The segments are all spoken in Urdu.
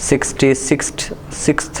66th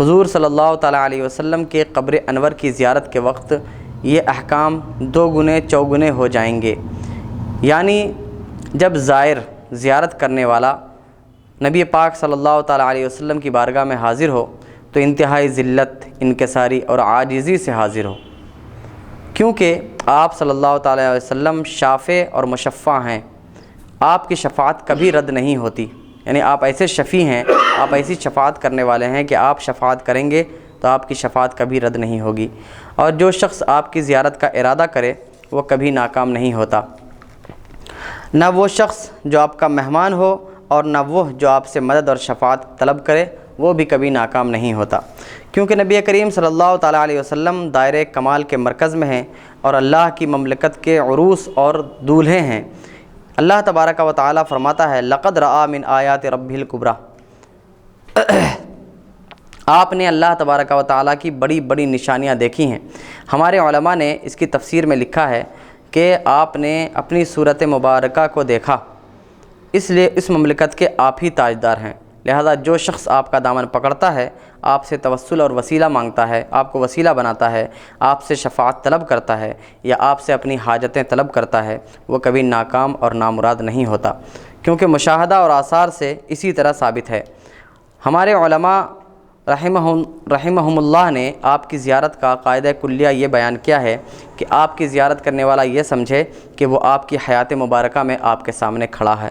حضور صلی اللہ تعالیٰ علیہ وسلم کے قبر انور کی زیارت کے وقت یہ احکام 2 گنے چوگنے ہو جائیں گے۔ یعنی جب زائر زیارت کرنے والا نبی پاک صلی اللہ تعالیٰ علیہ وسلم کی بارگاہ میں حاضر ہو تو انتہائی ذلت، انکساری اور عاجزی سے حاضر ہو، کیونکہ آپ صلی اللہ تعالیٰ علیہ وسلم شافع اور مشفع ہیں۔ آپ کی شفاعت کبھی رد نہیں ہوتی، یعنی آپ ایسے شفیع ہیں، آپ ایسی شفاعت کرنے والے ہیں کہ آپ شفاعت کریں گے تو آپ کی شفاعت کبھی رد نہیں ہوگی، اور جو شخص آپ کی زیارت کا ارادہ کرے وہ کبھی ناکام نہیں ہوتا، نہ وہ شخص جو آپ کا مہمان ہو اور نہ وہ جو آپ سے مدد اور شفاعت طلب کرے وہ بھی کبھی ناکام نہیں ہوتا، کیونکہ نبی کریم صلی اللہ تعالیٰ علیہ وسلم دائرہ کمال کے مرکز میں ہیں اور اللہ کی مملکت کے عروس اور دولہے ہیں۔ اللہ تبارک و تعالیٰ فرماتا ہے لقد رأى من آیات ربہ الکبریٰ، آپ نے اللہ تبارک و تعالیٰ کی بڑی بڑی نشانیاں دیکھی ہیں۔ ہمارے علماء نے اس کی تفسیر میں لکھا ہے کہ آپ نے اپنی صورت مبارکہ کو دیکھا، اس لیے اس مملکت کے آپ ہی تاجدار ہیں، لہذا جو شخص آپ کا دامن پکڑتا ہے، آپ سے توسل اور وسیلہ مانگتا ہے، آپ کو وسیلہ بناتا ہے، آپ سے شفاعت طلب کرتا ہے یا آپ سے اپنی حاجتیں طلب کرتا ہے، وہ کبھی ناکام اور نامراد نہیں ہوتا، کیونکہ مشاہدہ اور آثار سے اسی طرح ثابت ہے۔ ہمارے علماء رحمہم اللہ نے آپ کی زیارت کا قاعدہ کلیہ یہ بیان کیا ہے کہ آپ کی زیارت کرنے والا یہ سمجھے کہ وہ آپ کی حیات مبارکہ میں آپ کے سامنے کھڑا ہے،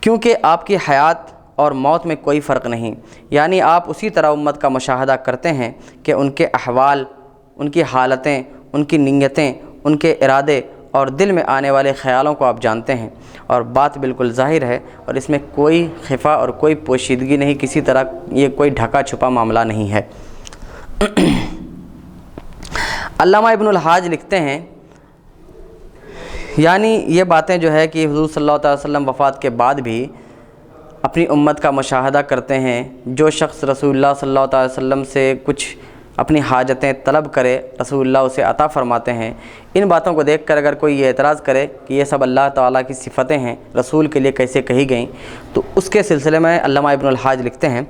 کیونکہ آپ کی حیات اور موت میں کوئی فرق نہیں، یعنی آپ اسی طرح امت کا مشاہدہ کرتے ہیں کہ ان کے احوال، ان کی حالتیں، ان کی نیتیں، ان کے ارادے اور دل میں آنے والے خیالوں کو آپ جانتے ہیں، اور بات بالکل ظاہر ہے اور اس میں کوئی خفا اور کوئی پوشیدگی نہیں، کسی طرح یہ کوئی ڈھکا چھپا معاملہ نہیں ہے۔ علامہ ابن الحاج لکھتے ہیں یعنی یہ باتیں جو ہے کہ حضور صلی اللہ علیہ وسلم وفات کے بعد بھی اپنی امت کا مشاہدہ کرتے ہیں، جو شخص رسول اللہ صلی اللہ علیہ وسلم سے کچھ اپنی حاجتیں طلب کرے رسول اللہ اسے عطا فرماتے ہیں۔ ان باتوں کو دیکھ کر اگر کوئی یہ اعتراض کرے کہ یہ سب اللہ تعالیٰ کی صفتیں ہیں، رسول کے لیے کیسے کہی گئیں، تو اس کے سلسلے میں علامہ ابن الحاج لکھتے ہیں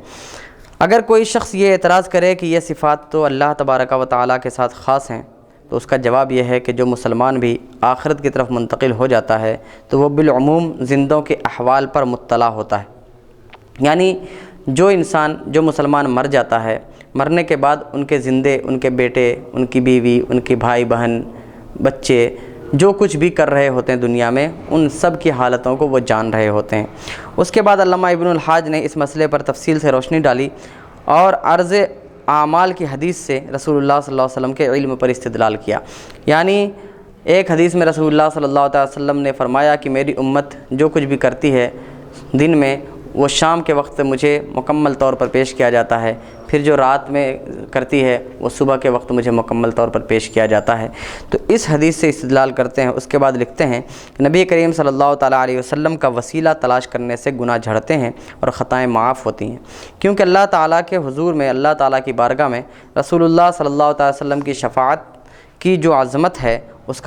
اگر کوئی شخص یہ اعتراض کرے کہ یہ صفات تو اللہ تبارک و تعالیٰ کے ساتھ خاص ہیں، تو اس کا جواب یہ ہے کہ جو مسلمان بھی آخرت کی طرف منتقل ہو جاتا ہے تو وہ بالعموم زندوں کے احوال پر مطلع ہوتا ہے، یعنی جو انسان، جو مسلمان مر جاتا ہے، مرنے کے بعد ان کے زندے، ان کے بیٹے، ان کی بیوی، ان کے بھائی بہن، بچے جو کچھ بھی کر رہے ہوتے ہیں دنیا میں، ان سب کی حالتوں کو وہ جان رہے ہوتے ہیں۔ اس کے بعد علامہ ابن الحاج نے اس مسئلے پر تفصیل سے روشنی ڈالی اور عرض اعمال کی حدیث سے رسول اللہ صلی اللہ علیہ وسلم کے علم پر استدلال کیا، یعنی ایک حدیث میں رسول اللہ صلی اللہ علیہ وسلم نے فرمایا کہ میری امت جو کچھ بھی کرتی ہے دن میں وہ شام کے وقت مجھے مکمل طور پر پیش کیا جاتا ہے، پھر جو رات میں کرتی ہے وہ صبح کے وقت مجھے مکمل طور پر پیش کیا جاتا ہے۔ تو اس حدیث سے استدلال کرتے ہیں۔ اس کے بعد لکھتے ہیں کہ نبی کریم صلی اللہ تعالیٰ علیہ وسلم کا وسیلہ تلاش کرنے سے گناہ جھڑتے ہیں اور خطائیں معاف ہوتی ہیں، کیونکہ اللہ تعالیٰ کے حضور میں، اللہ تعالیٰ کی بارگاہ میں رسول اللہ صلی اللہ تعالیٰ علیہ وسلم کی شفاعت کی جو عظمت ہے اس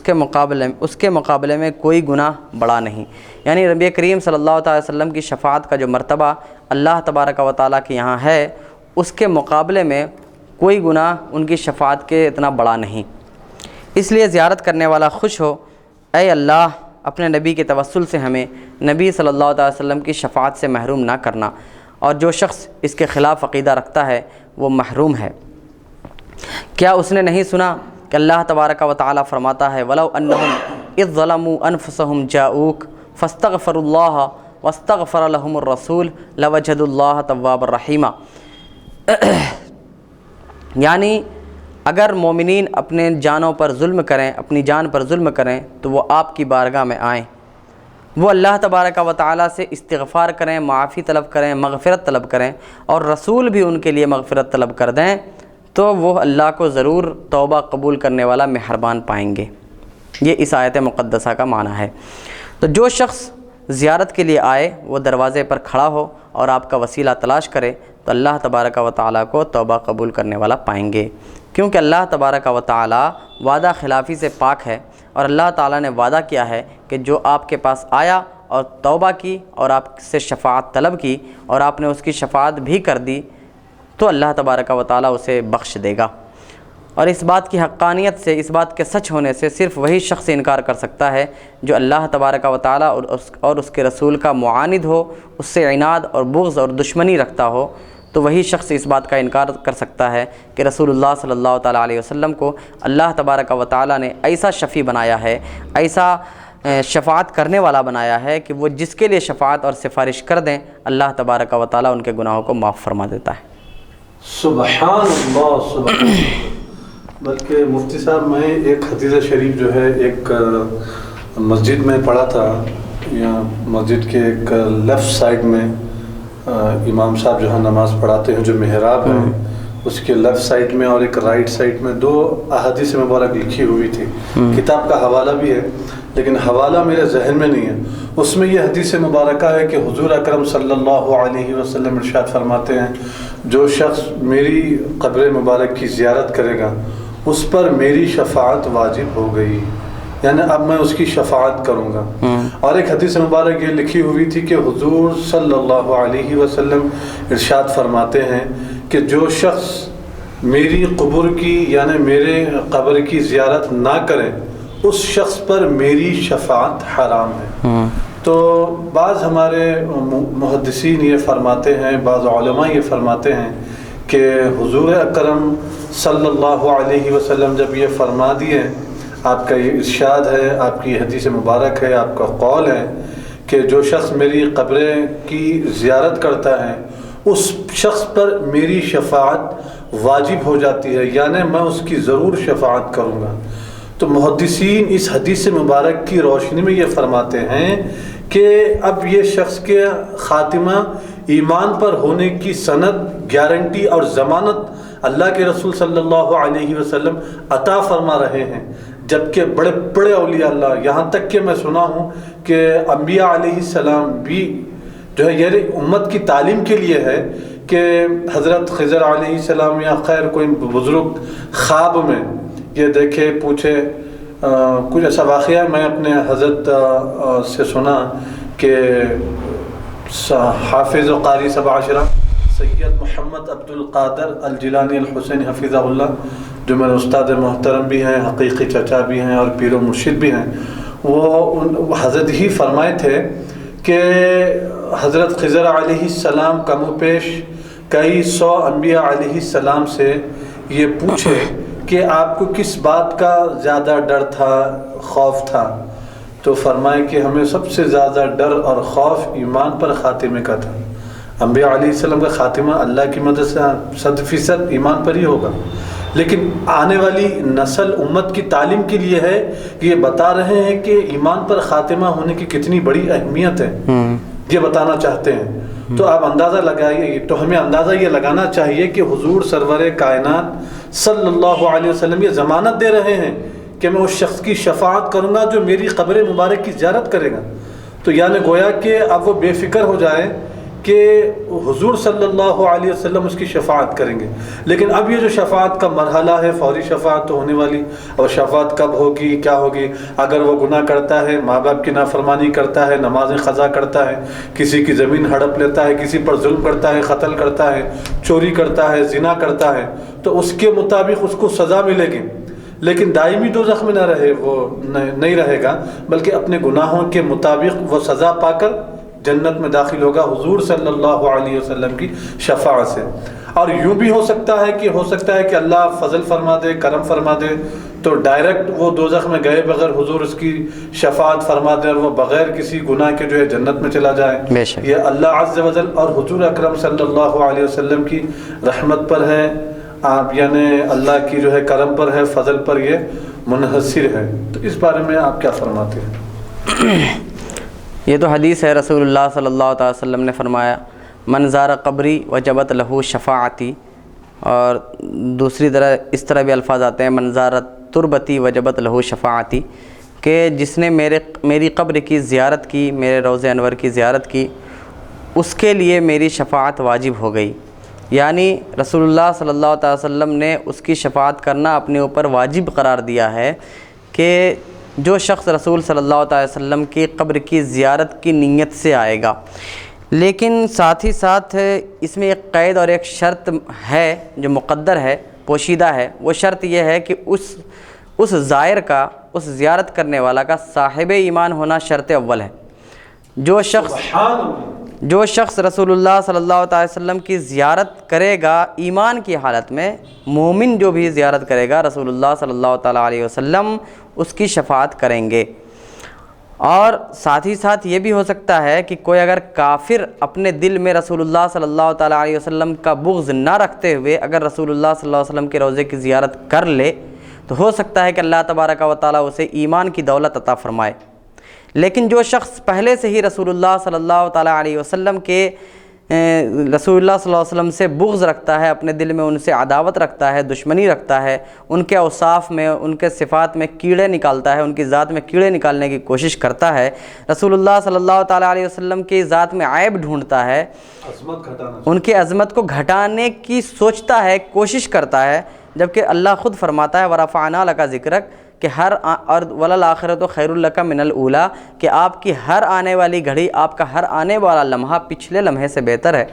کے مقابلے میں کوئی گناہ بڑا نہیں، یعنی نبی کریم صلی اللہ تعالیٰ علیہ وسلم کی شفاعت کا جو مرتبہ اللہ تبارک و تعالیٰ کے یہاں ہے، اس کے مقابلے میں کوئی گناہ ان کی شفاعت کے اتنا بڑا نہیں۔ اس لیے زیارت کرنے والا خوش ہو، اے اللہ اپنے نبی کے توسل سے ہمیں نبی صلی اللہ تعالیٰ علیہ وسلم کی شفاعت سے محروم نہ کرنا، اور جو شخص اس کے خلاف عقیدہ رکھتا ہے وہ محروم ہے۔ کیا اس نے نہیں سنا کہ اللہ تبارک و تعالیٰ فرماتا ہے وَلَوْ أَنَّهُمْ إِذْ ظَلَمُوا أَنفُسَهُمْ جَاءُوكَ فَاسْتَغْفَرُوا اللَّهَ وَاسْتَغْفَرَ لَهُمُ الرَّسُولُ لَوَجَدُوا اللَّهَ تَوَّابًا رَحِيمًا، یعنی اگر مومنین اپنے جانوں پر ظلم کریں، اپنی جان پر ظلم کریں تو وہ آپ کی بارگاہ میں آئیں، وہ اللہ تبارک و تعالیٰ سے استغفار کریں، معافی طلب کریں، مغفرت طلب کریں، اور رسول بھی ان کے لیے مغفرت طلب کر دیں، تو وہ اللہ کو ضرور توبہ قبول کرنے والا مہربان پائیں گے۔ یہ اس آیت مقدسہ کا معنی ہے۔ تو جو شخص زیارت کے لیے آئے وہ دروازے پر کھڑا ہو اور آپ کا وسیلہ تلاش کرے تو اللہ تبارک و تعالیٰ کو توبہ قبول کرنے والا پائیں گے، کیونکہ اللہ تبارک و تعالیٰ وعدہ خلافی سے پاک ہے، اور اللہ تعالیٰ نے وعدہ کیا ہے کہ جو آپ کے پاس آیا اور توبہ کی اور آپ سے شفاعت طلب کی اور آپ نے اس کی شفاعت بھی کر دی تو اللہ تبارک و تعالیٰ اسے بخش دے گا۔ اور اس بات کی حقانیت سے، اس بات کے سچ ہونے سے صرف وہی شخص انکار کر سکتا ہے جو اللہ تبارک و تعالیٰ اور اس کے رسول کا معاند ہو، اس سے عناد اور بغض اور دشمنی رکھتا ہو، تو وہی شخص اس بات کا انکار کر سکتا ہے کہ رسول اللہ صلی اللہ تعالیٰ علیہ وسلم کو اللہ تبارک و تعالیٰ نے ایسا شفیع بنایا ہے، ایسا شفاعت کرنے والا بنایا ہے کہ وہ جس کے لیے شفاعت اور سفارش کر دیں اللہ تبارک و تعالیٰ ان کے گناہوں کو معاف فرما دیتا ہے۔ سبحان اللہ، سبحان اللہ۔ بلکہ مفتی صاحب، میں ایک حدیث شریف جو ہے ایک مسجد میں پڑھا تھا، یا مسجد کے ایک لیفٹ سائڈ میں امام صاحب جو ہے نماز پڑھاتے ہیں، جو محراب ہے اس کے لیفٹ سائڈ میں اور ایک رائٹ سائڈ میں 2 احادیث مبارک لکھی ہوئی تھی۔ کتاب کا حوالہ بھی ہے لیکن حوالہ میرے ذہن میں نہیں ہے۔ اس میں یہ حدیث مبارکہ ہے کہ حضور اکرم صلی اللہ علیہ وسلم ارشاد فرماتے ہیں، جو شخص میری قبر مبارک کی زیارت کرے گا اس پر میری شفاعت واجب ہو گئی، یعنی اب میں اس کی شفاعت کروں گا۔ اور ایک حدیث مبارک یہ لکھی ہوئی تھی کہ حضور صلی اللہ علیہ وسلم ارشاد فرماتے ہیں کہ جو شخص میری قبر کی یعنی میرے قبر کی زیارت نہ کرے اس شخص پر میری شفاعت حرام ہے۔ تو بعض ہمارے محدثین یہ فرماتے ہیں، بعض علماء یہ فرماتے ہیں کہ حضور اکرم صلی اللہ علیہ وسلم جب یہ فرما دیے، آپ کا یہ ارشاد ہے، آپ کی حدیث مبارک ہے، آپ کا قول ہے کہ جو شخص میری قبر کی زیارت کرتا ہے اس شخص پر میری شفاعت واجب ہو جاتی ہے، یعنی میں اس کی ضرور شفاعت کروں گا۔ تو محدثین اس حدیث مبارک کی روشنی میں یہ فرماتے ہیں کہ اب یہ شخص کے خاتمہ ایمان پر ہونے کی سند، گارنٹی اور ضمانت اللہ کے رسول صلی اللہ علیہ وسلم عطا فرما رہے ہیں، جبکہ بڑے بڑے اولیاء اللہ، یہاں تک کہ میں سنا ہوں کہ انبیاء علیہ السلام بھی جو ہے یہ امت کی تعلیم کے لیے ہے کہ حضرت خضر علیہ السلام یا خیر کوئی بزرگ خواب میں یہ دیکھے پوچھے، کچھ ایسا واقعہ ہے میں اپنے حضرت سے سنا کہ حافظ و قاری 7 عشرہ سید محمد عبد القادر الجیلانی الحسینی حفظہ اللہ، جو میرے استاد محترم بھی ہیں، حقیقی چچا بھی ہیں اور پیر و مرشد بھی ہیں، وہ حضرت ہی فرمائے تھے کہ حضرت خضر علیہ السلام کم و پیش کئی 100 انبیاء علیہ السلام سے یہ پوچھے کہ آپ کو کس بات کا زیادہ ڈر تھا، خوف تھا، تو فرمائے کہ ہمیں سب سے زیادہ ڈر اور خوف ایمان پر خاتمے کا تھا۔ انبیاء علیہ السلام کا خاتمہ اللہ کی مدد سے 100% ایمان پر ہی ہوگا، لیکن آنے والی نسل امت کی تعلیم کے لیے ہے کہ یہ بتا رہے ہیں کہ ایمان پر خاتمہ ہونے کی کتنی بڑی اہمیت ہے، یہ بتانا چاہتے ہیں۔ تو آپ اندازہ لگائیے، تو ہمیں اندازہ یہ لگانا چاہیے کہ حضور سرور کائنات صلی اللہ علیہ وسلم یہ ضمانت دے رہے ہیں کہ میں اس شخص کی شفاعت کروں گا جو میری قبر مبارک کی زیارت کرے گا۔ تو یعنی گویا کہ اب وہ بے فکر ہو جائے کہ حضور صلی اللہ علیہ وسلم اس کی شفاعت کریں گے۔ لیکن اب یہ جو شفاعت کا مرحلہ ہے، فوری شفاعت تو ہونے والی، اور شفاعت کب ہوگی، کیا ہوگی؟ اگر وہ گناہ کرتا ہے، ماں باپ کی نافرمانی کرتا ہے، نمازیں قضا کرتا ہے، کسی کی زمین ہڑپ لیتا ہے، کسی پر ظلم کرتا ہے، قتل کرتا ہے، چوری کرتا ہے، زنا کرتا ہے، تو اس کے مطابق اس کو سزا ملے گی، لیکن دائمی دوزخ میں نہ رہے، وہ نہیں رہے گا، بلکہ اپنے گناہوں کے مطابق وہ سزا پا کر جنت میں داخل ہوگا حضور صلی اللہ علیہ وسلم کی شفاعت سے۔ اور یوں بھی ہو سکتا ہے کہ اللہ فضل فرما دے، کرم فرما دے، تو ڈائریکٹ وہ دوزخ میں گئے بغیر حضور اس کی شفاعت فرما دے اور وہ بغیر کسی گناہ کے جو ہے جنت میں چلا جائے۔ یہ اللہ عز و جل اور حضور اکرم صلی اللہ علیہ وسلم کی رحمت پر ہے، آپ یعنی اللہ کی جو ہے کرم پر ہے، فضل پر یہ منحصر ہے۔ تو اس بارے میں آپ کیا فرماتے ہیں؟ یہ تو حدیث ہے، رسول اللہ صلی اللہ علیہ وسلم نے فرمایا من زار قبری وجبت لہو شفاعتی، اور دوسری طرح اس طرح بھی الفاظ آتے ہیں من زار تربتی وجبت لہو شفاعتی، کہ جس نے میری قبر کی زیارت کی، میرے روضہ انور کی زیارت کی، اس کے لیے میری شفاعت واجب ہو گئی۔ یعنی رسول اللہ صلی اللہ علیہ وسلم نے اس کی شفاعت کرنا اپنے اوپر واجب قرار دیا ہے کہ جو شخص رسول صلی اللہ علیہ وسلم کی قبر کی زیارت کی نیت سے آئے گا۔ لیکن ساتھ ہی ساتھ اس میں ایک قید اور ایک شرط ہے جو مقدر ہے، پوشیدہ ہے۔ وہ شرط یہ ہے کہ اس زائر کا، اس زیارت کرنے والا کا صاحب ایمان ہونا شرط اول ہے۔ جو شخص رسول اللہ صلی اللہ علیہ وسلم کی زیارت کرے گا ایمان کی حالت میں، مومن جو بھی زیارت کرے گا رسول اللہ صلی اللہ تعالیٰ علیہ وسلم اس کی شفاعت کریں گے۔ اور ساتھ ہی ساتھ یہ بھی ہو سکتا ہے کہ کوئی اگر کافر اپنے دل میں رسول اللہ صلی اللہ تعالیٰ علیہ وسلم کا بغض نہ رکھتے ہوئے اگر رسول اللہ صلی اللہ علیہ وسلم کے روضے کی زیارت کر لے تو ہو سکتا ہے کہ اللہ تبارک و تعالیٰ اسے ایمان کی دولت عطا فرمائے۔ لیکن جو شخص پہلے سے ہی رسول اللہ صلی اللہ تعالیٰ علیہ وسلم کے رسول اللہ صلی اللہ علیہ وسلم سے بغض رکھتا ہے، اپنے دل میں ان سے عداوت رکھتا ہے، دشمنی رکھتا ہے، ان کے اوصاف میں، ان کے صفات میں کیڑے نکالتا ہے، ان کی ذات میں کیڑے نکالنے کی کوشش کرتا ہے، رسول اللہ صلی اللہ تعالیٰ علیہ وسلم کی ذات میں عیب ڈھونڈتا ہے، ان کی عظمت کو گھٹانے کی سوچتا ہے، کوشش کرتا ہے، جبکہ اللہ خود فرماتا ہے وَرَفَعْنَا لَكَ ذِكْرَكَ کہ وَلَلْآخِرَةُ خَيْرٌ لَكَ مِنَ الْأُولَىٰ کہ آپ کی ہر آنے والی گھڑی، آپ کا ہر آنے والا لمحہ پچھلے لمحے سے بہتر ہے۔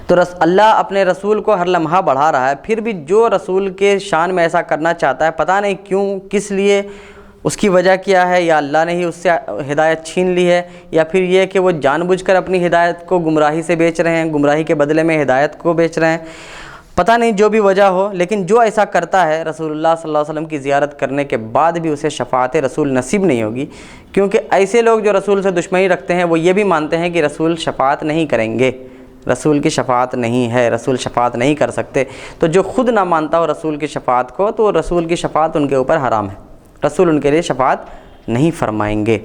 تو اللہ اپنے رسول کو ہر لمحہ بڑھا رہا ہے، پھر بھی جو رسول کے شان میں ایسا کرنا چاہتا ہے، پتہ نہیں کیوں، کس لیے، اس کی وجہ کیا ہے، یا اللہ نے ہی اس سے ہدایت چھین لی ہے، یا پھر یہ کہ وہ جان بوجھ کر اپنی ہدایت کو گمراہی سے بیچ رہے ہیں، گمراہی کے بدلے میں ہدایت کو بیچ رہے ہیں، پتہ نہیں جو بھی وجہ ہو، لیکن جو ایسا کرتا ہے رسول اللہ صلی اللہ علیہ وسلم کی زیارت کرنے کے بعد بھی اسے شفاعت رسول نصیب نہیں ہوگی، کیونکہ ایسے لوگ جو رسول سے دشمنی رکھتے ہیں وہ یہ بھی مانتے ہیں کہ رسول شفاعت نہیں کریں گے، رسول کی شفاعت نہیں ہے، رسول شفاعت نہیں کر سکتے۔ تو جو خود نہ مانتا ہو رسول کی شفاعت کو تو رسول کی شفاعت ان کے اوپر حرام ہے، رسول ان کے لیے شفاعت نہیں فرمائیں گے۔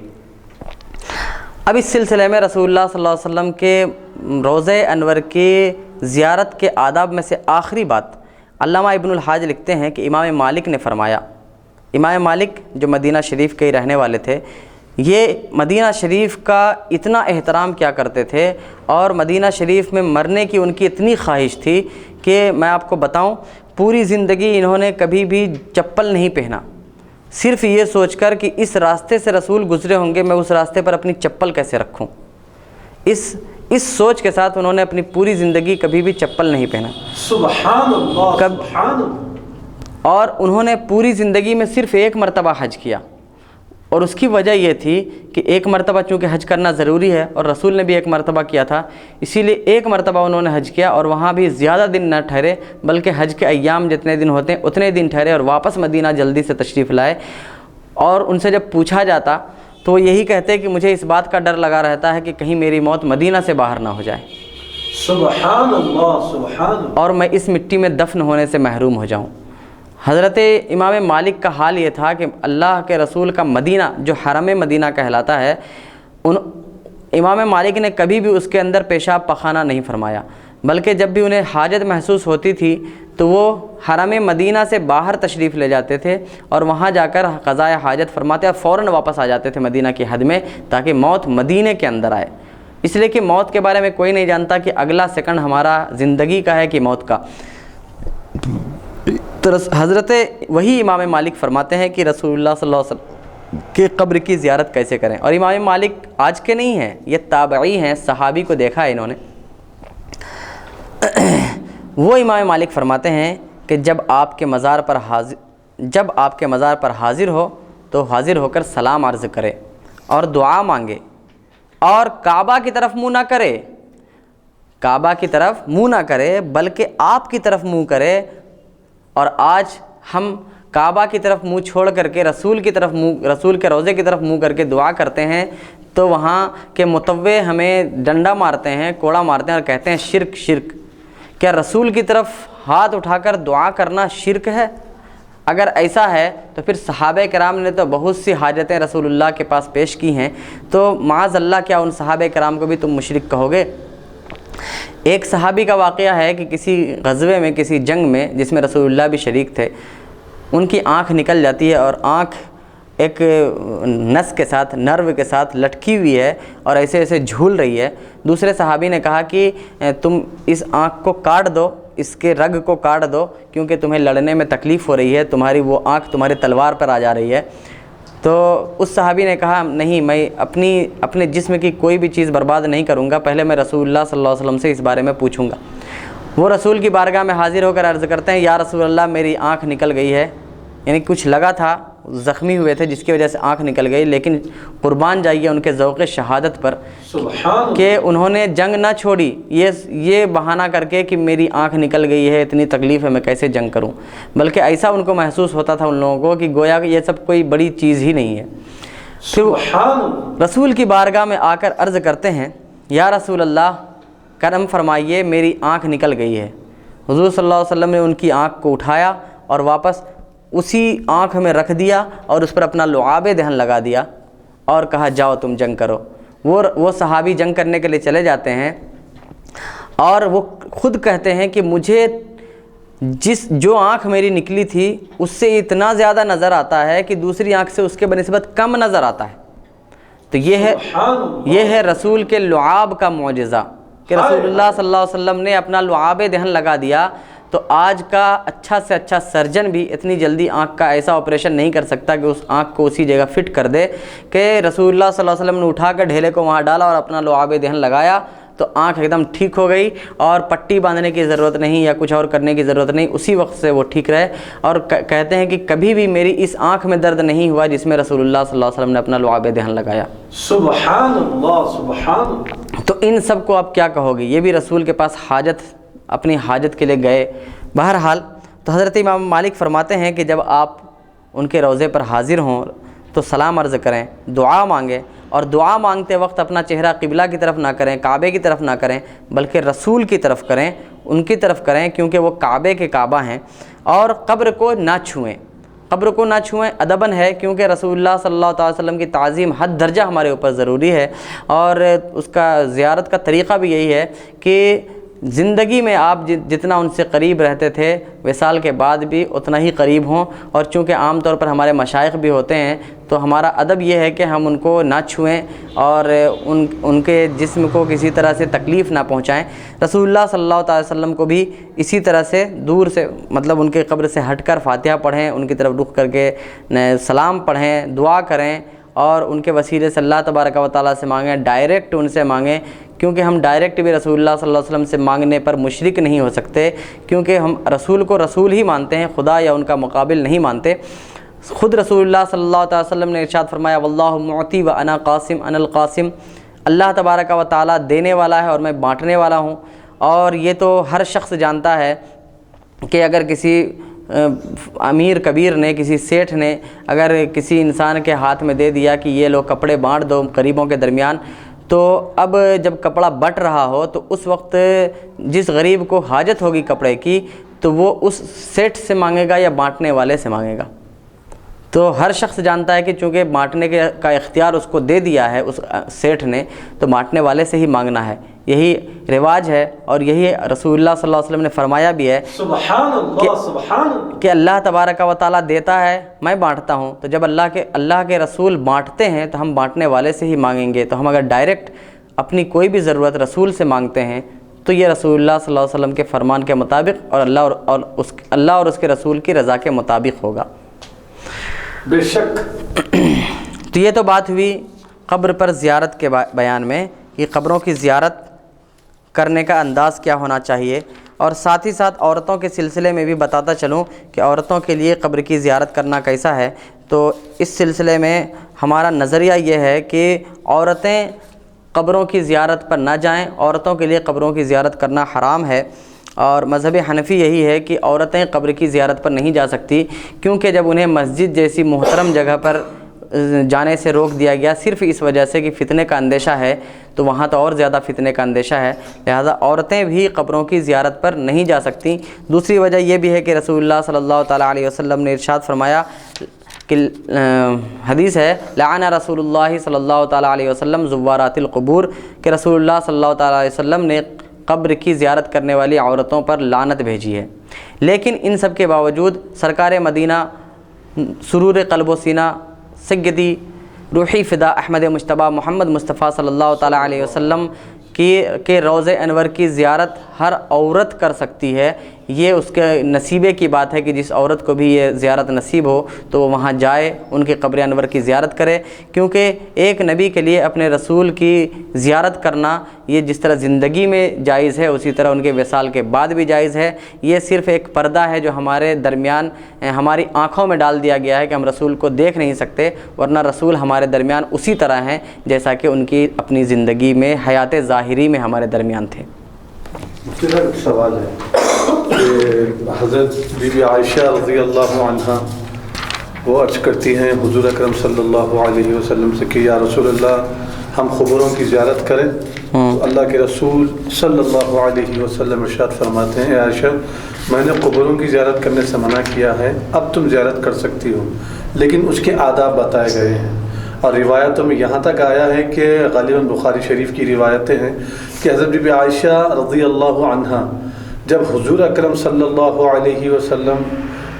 اب اس سلسلے میں رسول اللہ صلی اللہ علیہ وسلم کے روضہ انور کی زیارت کے آداب میں سے آخری بات علامہ ابن الحاج لکھتے ہیں کہ امام مالک نے فرمایا، امام مالک جو مدینہ شریف کے ہی رہنے والے تھے، یہ مدینہ شریف کا اتنا احترام کیا کرتے تھے اور مدینہ شریف میں مرنے کی ان کی اتنی خواہش تھی کہ میں آپ کو بتاؤں پوری زندگی انہوں نے کبھی بھی چپل نہیں پہنا، صرف یہ سوچ کر کہ اس راستے سے رسول گزرے ہوں گے، میں اس راستے پر اپنی چپل کیسے رکھوں، اس سوچ کے ساتھ انہوں نے اپنی پوری زندگی کبھی بھی چپل نہیں پہنا۔ سبحان اللہ سبحان اللہ۔ اور انہوں نے پوری زندگی میں صرف ایک مرتبہ حج کیا، اور اس کی وجہ یہ تھی کہ ایک مرتبہ چونکہ حج کرنا ضروری ہے اور رسول نے بھی ایک مرتبہ کیا تھا، اسی لیے ایک مرتبہ انہوں نے حج کیا اور وہاں بھی زیادہ دن نہ ٹھہرے بلکہ حج کے ایام جتنے دن ہوتے ہیں اتنے دن ٹھہرے اور واپس مدینہ جلدی سے تشریف لائے۔ اور ان سے جب پوچھا جاتا تو وہ یہی کہتے کہ مجھے اس بات کا ڈر لگا رہتا ہے کہ کہیں میری موت مدینہ سے باہر نہ ہو جائے، سبحان اللہ سبحان اللہ، اور میں اس مٹی میں دفن ہونے سے محروم ہو جاؤں۔ حضرت امام مالک کا حال یہ تھا کہ اللہ کے رسول کا مدینہ جو حرم مدینہ کہلاتا ہے، امام مالک نے کبھی بھی اس کے اندر پیشاب پخانہ نہیں فرمایا، بلکہ جب بھی انہیں حاجت محسوس ہوتی تھی تو وہ حرم مدینہ سے باہر تشریف لے جاتے تھے اور وہاں جا کر قضائے حاجت فرماتے اور فوراً واپس آ جاتے تھے مدینہ کی حد میں، تاکہ موت مدینہ کے اندر آئے، اس لیے کہ موت کے بارے میں کوئی نہیں جانتا کہ اگلا سیکنڈ ہمارا زندگی کا ہے کہ موت کا۔ تو حضرت وہی امام مالک فرماتے ہیں کہ رسول اللہ صلی اللہ علیہ وسلم کی قبر کی زیارت کیسے کریں، اور امام مالک آج کے نہیں ہیں، یہ تابعی ہیں، صحابی کو دیکھا ہے انہوں نے۔ وہ امام مالک فرماتے ہیں کہ جب آپ کے مزار پر حاضر ہو تو حاضر ہو کر سلام عرض کرے اور دعا مانگے، اور کعبہ کی طرف منہ نہ کرے، کعبہ کی طرف منہ نہ کرے بلکہ آپ کی طرف منہ کرے۔ اور آج ہم کعبہ کی طرف منہ چھوڑ کر کے رسول کے روضے کی طرف منہ کر کے دعا کرتے ہیں تو وہاں کے متوع ہمیں ڈنڈا مارتے ہیں، کوڑا مارتے ہیں اور کہتے ہیں شرک شرک۔ کیا رسول کی طرف ہاتھ اٹھا کر دعا کرنا شرک ہے؟ اگر ایسا ہے تو پھر صحابہ کرام نے تو بہت سی حاجتیں رسول اللہ کے پاس پیش کی ہیں، تو معاذ اللہ کیا ان صحابہ کرام کو بھی تم مشرک کہو گے؟ ایک صحابی کا واقعہ ہے کہ کسی غزوے میں، کسی جنگ میں جس میں رسول اللہ بھی شریک تھے، ان کی آنکھ نکل جاتی ہے اور آنکھ ایک نس کے ساتھ، نرو کے ساتھ لٹکی ہوئی ہے اور ایسے ایسے جھول رہی ہے۔ دوسرے صحابی نے کہا کہ تم اس آنکھ کو کاٹ دو، اس کے رگ کو کاٹ دو، کیونکہ تمہیں لڑنے میں تکلیف ہو رہی ہے، تمہاری وہ آنکھ تمہاری تلوار پر آ جا رہی ہے۔ تو اس صحابی نے کہا نہیں، میں اپنے جسم کی کوئی بھی چیز برباد نہیں کروں گا، پہلے میں رسول اللہ صلی اللہ علیہ وسلم سے اس بارے میں پوچھوں گا۔ وہ رسول کی بارگاہ میں حاضر ہو کر عرض کرتے ہیں یا رسول اللہ میری آنکھ نکل گئی ہے، یعنی کچھ لگا تھا، زخمی ہوئے تھے جس کی وجہ سے آنکھ نکل گئی، لیکن قربان جائیے ان کے ذوق شہادت پر کہ انہوں نے جنگ نہ چھوڑی یہ بہانہ کر کے کہ میری آنکھ نکل گئی ہے، اتنی تکلیف ہے، میں کیسے جنگ کروں، بلکہ ایسا ان کو محسوس ہوتا تھا ان لوگوں کو کہ گویا کہ یہ سب کوئی بڑی چیز ہی نہیں ہے۔ پھر رسول کی بارگاہ میں آ کر عرض کرتے ہیں یا رسول اللہ کرم فرمائیے میری آنکھ نکل گئی ہے۔ حضور صلی اللہ علیہ وسلم نے ان کی آنکھ کو اٹھایا اور واپس اسی آنکھ میں رکھ دیا اور اس پر اپنا لعاب دہن لگا دیا اور کہا جاؤ تم جنگ کرو۔ وہ صحابی جنگ کرنے کے لیے چلے جاتے ہیں اور وہ خود کہتے ہیں کہ مجھے جو آنکھ میری نکلی تھی اس سے اتنا زیادہ نظر آتا ہے کہ دوسری آنکھ سے اس کے بنسبت کم نظر آتا ہے۔ تو یہ ہے رسول کے لعاب کا معجزہ کہ رسول اللہ صلی اللہ علیہ وسلم نے اپنا لعاب دہن لگا دیا۔ تو آج کا اچھا سے اچھا سرجن بھی اتنی جلدی آنکھ کا ایسا آپریشن نہیں کر سکتا کہ اس آنکھ کو اسی جگہ فٹ کر دے کہ رسول اللہ صلی اللہ علیہ وسلم نے اٹھا کر ڈھیلے کو وہاں ڈالا اور اپنا لعاب دہن لگایا تو آنکھ ایک دم ٹھیک ہو گئی اور پٹی باندھنے کی ضرورت نہیں یا کچھ اور کرنے کی ضرورت نہیں، اسی وقت سے وہ ٹھیک رہے۔ اور کہتے ہیں کہ کبھی بھی میری اس آنکھ میں درد نہیں ہوا جس میں رسول اللہ صلی اللہ علیہ وسلم نے اپنا لعاب دہن لگایا۔ سبحان اللہ سبحان اللہ۔ تو ان سب کو آپ کیا کہو گے؟ یہ بھی رسول کے پاس اپنی حاجت کے لیے گئے۔ بہرحال تو حضرت امام مالک فرماتے ہیں کہ جب آپ ان کے روضے پر حاضر ہوں تو سلام عرض کریں، دعا مانگیں، اور دعا مانگتے وقت اپنا چہرہ قبلہ کی طرف نہ کریں، کعبے کی طرف نہ کریں، بلکہ رسول کی طرف کریں، ان کی طرف کریں، کیونکہ وہ کعبے کے کعبہ ہیں۔ اور قبر کو نہ چھوئیں، قبر کو نہ چھوئیں ادباً ہے، کیونکہ رسول اللہ صلی اللہ علیہ وسلم کی تعظیم حد درجہ ہمارے اوپر ضروری ہے، اور اس کا زیارت کا طریقہ بھی یہی ہے کہ زندگی میں آپ جتنا ان سے قریب رہتے تھے وصال کے بعد بھی اتنا ہی قریب ہوں۔ اور چونکہ عام طور پر ہمارے مشائخ بھی ہوتے ہیں تو ہمارا ادب یہ ہے کہ ہم ان کو نہ چھوئیں اور ان کے جسم کو کسی طرح سے تکلیف نہ پہنچائیں۔ رسول اللہ صلی اللہ علیہ وسلم کو بھی اسی طرح سے دور سے، مطلب ان کے قبر سے ہٹ کر فاتحہ پڑھیں، ان کی طرف رخ کر کے سلام پڑھیں، دعا کریں اور ان کے وسیلے سے اللہ تبارک و تعالیٰ سے مانگیں، ڈائریکٹ ان سے مانگیں، کیونکہ ہم ڈائریکٹ بھی رسول اللہ صلی اللہ علیہ وسلم سے مانگنے پر مشرک نہیں ہو سکتے، کیونکہ ہم رسول کو رسول ہی مانتے ہیں، خدا یا ان کا مقابل نہیں مانتے۔ خود رسول اللہ صلی اللہ علیہ وسلم نے ارشاد فرمایا واللہ معطی و انا قاسم انا القاسم، اللہ تبارک و تعالیٰ دینے والا ہے اور میں بانٹنے والا ہوں۔ اور یہ تو ہر شخص جانتا ہے کہ اگر کسی امیر کبیر نے، کسی سیٹھ نے اگر کسی انسان کے ہاتھ میں دے دیا کہ یہ لو کپڑے بانٹ دو غریبوں کے درمیان، تو اب جب کپڑا بٹ رہا ہو تو اس وقت جس غریب کو حاجت ہوگی کپڑے کی تو وہ اس سیٹھ سے مانگے گا یا بانٹنے والے سے مانگے گا۔ تو ہر شخص جانتا ہے کہ چونکہ بانٹنے کا اختیار اس کو دے دیا ہے اس سیٹھ نے، تو بانٹنے والے سے ہی مانگنا ہے، یہی رواج ہے اور یہی رسول اللہ صلی اللہ علیہ وسلم نے فرمایا بھی ہے سبحان اللہ سبحان اللہ کہ اللہ تبارک و تعالیٰ دیتا ہے، میں بانٹتا ہوں۔ تو جب اللہ کے رسول بانٹتے ہیں تو ہم بانٹنے والے سے ہی مانگیں گے۔ تو ہم اگر ڈائریکٹ اپنی کوئی بھی ضرورت رسول سے مانگتے ہیں تو یہ رسول اللہ صلی اللہ علیہ وسلم کے فرمان کے مطابق اور اللہ اور اس کے رسول کی رضا کے مطابق ہوگا۔ بے شک۔ تو یہ تو بات ہوئی قبر پر زیارت کے بیان میں کہ قبروں کی زیارت کرنے کا انداز کیا ہونا چاہیے، اور ساتھ ہی ساتھ عورتوں کے سلسلے میں بھی بتاتا چلوں کہ عورتوں کے لیے قبر کی زیارت کرنا کیسا ہے۔ تو اس سلسلے میں ہمارا نظریہ یہ ہے کہ عورتیں قبروں کی زیارت پر نہ جائیں، عورتوں کے لیے قبروں کی زیارت کرنا حرام ہے، اور مذہب حنفی یہی ہے کہ عورتیں قبر کی زیارت پر نہیں جا سکتی، کیونکہ جب انہیں مسجد جیسی محترم جگہ پر جانے سے روک دیا گیا صرف اس وجہ سے کہ فتنے کا اندیشہ ہے، تو وہاں تو اور زیادہ فتنے کا اندیشہ ہے، لہذا عورتیں بھی قبروں کی زیارت پر نہیں جا سکتی۔ دوسری وجہ یہ بھی ہے کہ رسول اللہ صلی اللہ تعالیٰ علیہ وسلم نے ارشاد فرمایا کہ حدیث ہے لعن رسول اللہ صلی اللہ تعالیٰ علیہ وسلم زوارات القبور، کہ رسول اللہ صلی اللہ تعالیٰ علیہ وسلم نے قبر کی زیارت کرنے والی عورتوں پر لعنت بھیجی ہے۔ لیکن ان سب کے باوجود سرکار مدینہ سرور قلب و سینہ سیدی روحی فدا احمد مجتبیٰ محمد مصطفیٰ صلی اللہ تعالیٰ علیہ وسلم کے روضہ انور کی زیارت ہر عورت کر سکتی ہے، یہ اس کے نصیبے کی بات ہے کہ جس عورت کو بھی یہ زیارت نصیب ہو تو وہ وہاں جائے، ان کی قبر انور کی زیارت کرے، کیونکہ ایک نبی کے لیے اپنے رسول کی زیارت کرنا یہ جس طرح زندگی میں جائز ہے اسی طرح ان کے وصال کے بعد بھی جائز ہے۔ یہ صرف ایک پردہ ہے جو ہمارے درمیان ہماری آنکھوں میں ڈال دیا گیا ہے کہ ہم رسول کو دیکھ نہیں سکتے، ورنہ رسول ہمارے درمیان اسی طرح ہیں جیسا کہ ان کی اپنی زندگی میں حیات ظاہری میں ہمارے درمیان تھے۔ میرا ایک سوال ہے کہ حضرت بی بی عائشہ رضی اللہ عنہا وہ عرض کرتی ہیں حضور اکرم صلی اللہ علیہ وسلم سے کہ یا رسول اللہ ہم قبروں کی زیارت کریں؟ تو اللہ کے رسول صلی اللہ علیہ وسلم ارشاد فرماتے ہیں، اے عائشہ میں نے قبروں کی زیارت کرنے سے منع کیا ہے، اب تم زیارت کر سکتی ہو، لیکن اس کے آداب بتائے گئے ہیں۔ اور روایتوں میں یہاں تک آیا ہے کہ غالباً بخاری شریف کی روایتیں ہیں کہ حضرت بی بی عائشہ رضی اللہ عنہا جب حضور اکرم صلی اللہ علیہ وسلم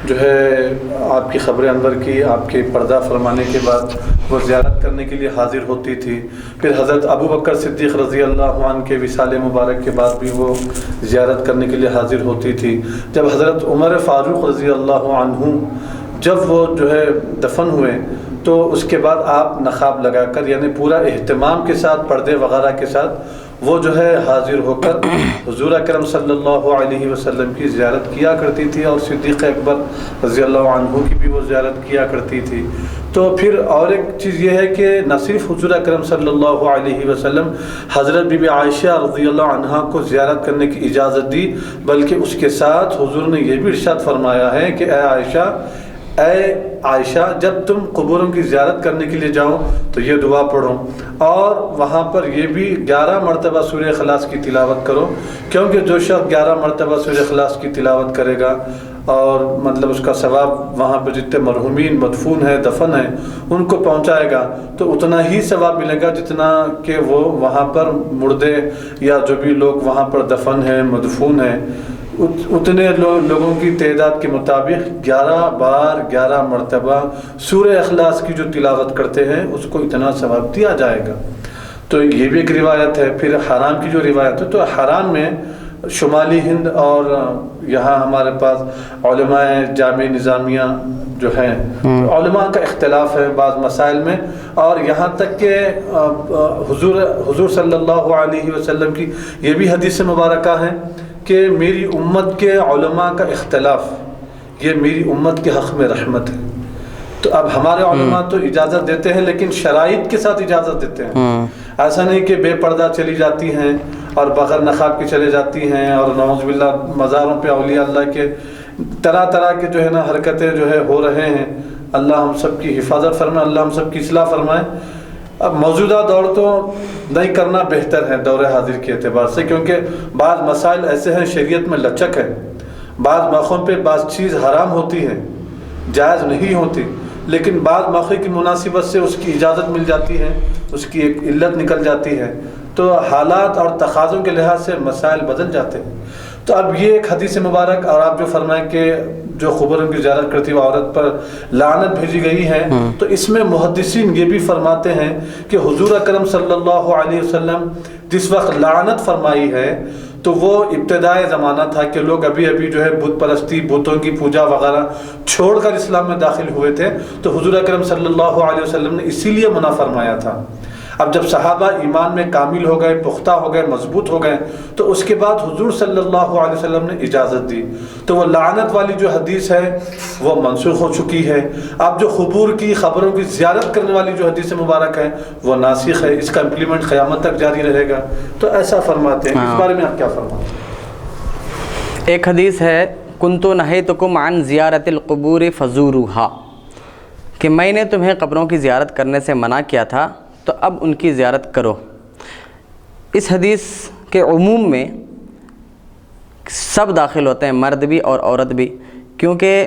جو ہے آپ کی قبر انور کی آپ کے پردہ فرمانے کے بعد وہ زیارت کرنے کے لیے حاضر ہوتی تھی، پھر حضرت ابو بکر صدیق رضی اللہ عنہ کے وصال مبارک کے بعد بھی وہ زیارت کرنے کے لیے حاضر ہوتی تھی، جب حضرت عمر فاروق رضی اللہ عنہ جب وہ جو ہے دفن ہوئے تو اس کے بعد آپ نقاب لگا کر یعنی پورا اہتمام کے ساتھ پردے وغیرہ کے ساتھ وہ جو ہے حاضر ہو کر حضور اکرم صلی اللہ علیہ وسلم کی زیارت کیا کرتی تھی، اور صدیق اکبر رضی اللہ عنہ کی بھی وہ زیارت کیا کرتی تھی۔ تو پھر اور ایک چیز یہ ہے کہ نہ صرف حضور اکرم صلی اللہ علیہ وسلم حضرت بی بی عائشہ رضی اللہ عنہا کو زیارت کرنے کی اجازت دی، بلکہ اس کے ساتھ حضور نے یہ بھی ارشاد فرمایا ہے کہ اے عائشہ جب تم قبوروں کی زیارت کرنے کے لیے جاؤ تو یہ دعا پڑھو، اور وہاں پر یہ بھی 11 مرتبہ سورہ اخلاص کی تلاوت کرو، کیونکہ جو شخص 11 مرتبہ سورہ اخلاص کی تلاوت کرے گا اور مطلب اس کا ثواب وہاں پر جتنے مرحومین مدفون ہیں دفن ہیں ان کو پہنچائے گا تو اتنا ہی ثواب ملے گا جتنا کہ وہ وہاں پر مردے یا جو بھی لوگ وہاں پر دفن ہیں مدفون ہیں اتنے لوگوں کی تعداد کے مطابق 11 بار 11 مرتبہ سورہ اخلاص کی جو تلاوت کرتے ہیں اس کو اتنا ثواب دیا جائے گا۔ تو یہ بھی ایک روایت ہے۔ پھر حرام کی جو روایت ہے تو حرام میں شمالی ہند اور یہاں ہمارے پاس علماء جامع نظامیہ جو ہیں علماء کا اختلاف ہے بعض مسائل میں، اور یہاں تک کہ حضور صلی اللہ علیہ وسلم کی یہ بھی حدیث مبارکہ ہے کہ میری امت کے علماء کا اختلاف یہ میری امت کے حق میں رحمت ہے۔ تو اب ہمارے علماء تو اجازت دیتے ہیں لیکن شرائط کے ساتھ اجازت دیتے ہیں، ایسا نہیں کہ بے پردہ چلی جاتی ہیں اور بغیر نقاب کی چلے جاتی ہیں، اور نعوذ باللہ مزاروں پہ اولیاء اللہ کے طرح طرح کے جو ہے نا حرکتیں جو ہے ہو رہے ہیں۔ اللہ ہم سب کی حفاظت فرمائے، اللہ ہم سب کی اصلاح فرمائے۔ اب موجودہ دور تو نہیں کرنا بہتر ہے دور حاضر کے اعتبار سے، کیونکہ بعض مسائل ایسے ہیں شریعت میں لچک ہے، بعض موقعوں پہ بعض چیز حرام ہوتی ہے جائز نہیں ہوتی، لیکن بعض موقع کی مناسبت سے اس کی اجازت مل جاتی ہے، اس کی ایک علت نکل جاتی ہے، تو حالات اور تقاضوں کے لحاظ سے مسائل بدل جاتے ہیں۔ تو اب یہ ایک حدیث مبارک، اور آپ جو فرمائیں کہ جو قبروں کی زیارت کرتی ہوئی عورت پر لعنت بھیجی گئی ہے، تو اس میں محدثین یہ بھی فرماتے ہیں کہ حضور اکرم صلی اللہ علیہ وسلم جس وقت لعنت فرمائی ہے تو وہ ابتدائی زمانہ تھا کہ لوگ ابھی جو ہے بت پرستی بتوں کی پوجا وغیرہ چھوڑ کر اسلام میں داخل ہوئے تھے، تو حضور اکرم صلی اللہ علیہ وسلم نے اسی لیے منع فرمایا تھا۔ اب جب صحابہ ایمان میں کامل ہو گئے، پختہ ہو گئے، مضبوط ہو گئے، تو اس کے بعد حضور صلی اللہ علیہ وسلم نے اجازت دی، تو وہ لعنت والی جو حدیث ہے وہ منسوخ ہو چکی ہے۔ اب جو قبور کی خبروں کی زیارت کرنے والی جو حدیث مبارک ہے وہ ناسخ ہے، اس کا امپلیمنٹ قیامت تک جاری رہے گا، تو ایسا فرماتے ہیں۔ اس بارے میں آپ کیا فرماتے ہیں؟ ایک حدیث ہے کنت نہیتکم عن زیارت القبور فزوروہا، کہ میں نے تمہیں قبروں کی زیارت کرنے سے منع کیا تھا تو اب ان کی زیارت کرو۔ اس حدیث کے عموم میں سب داخل ہوتے ہیں، مرد بھی اور عورت بھی، کیونکہ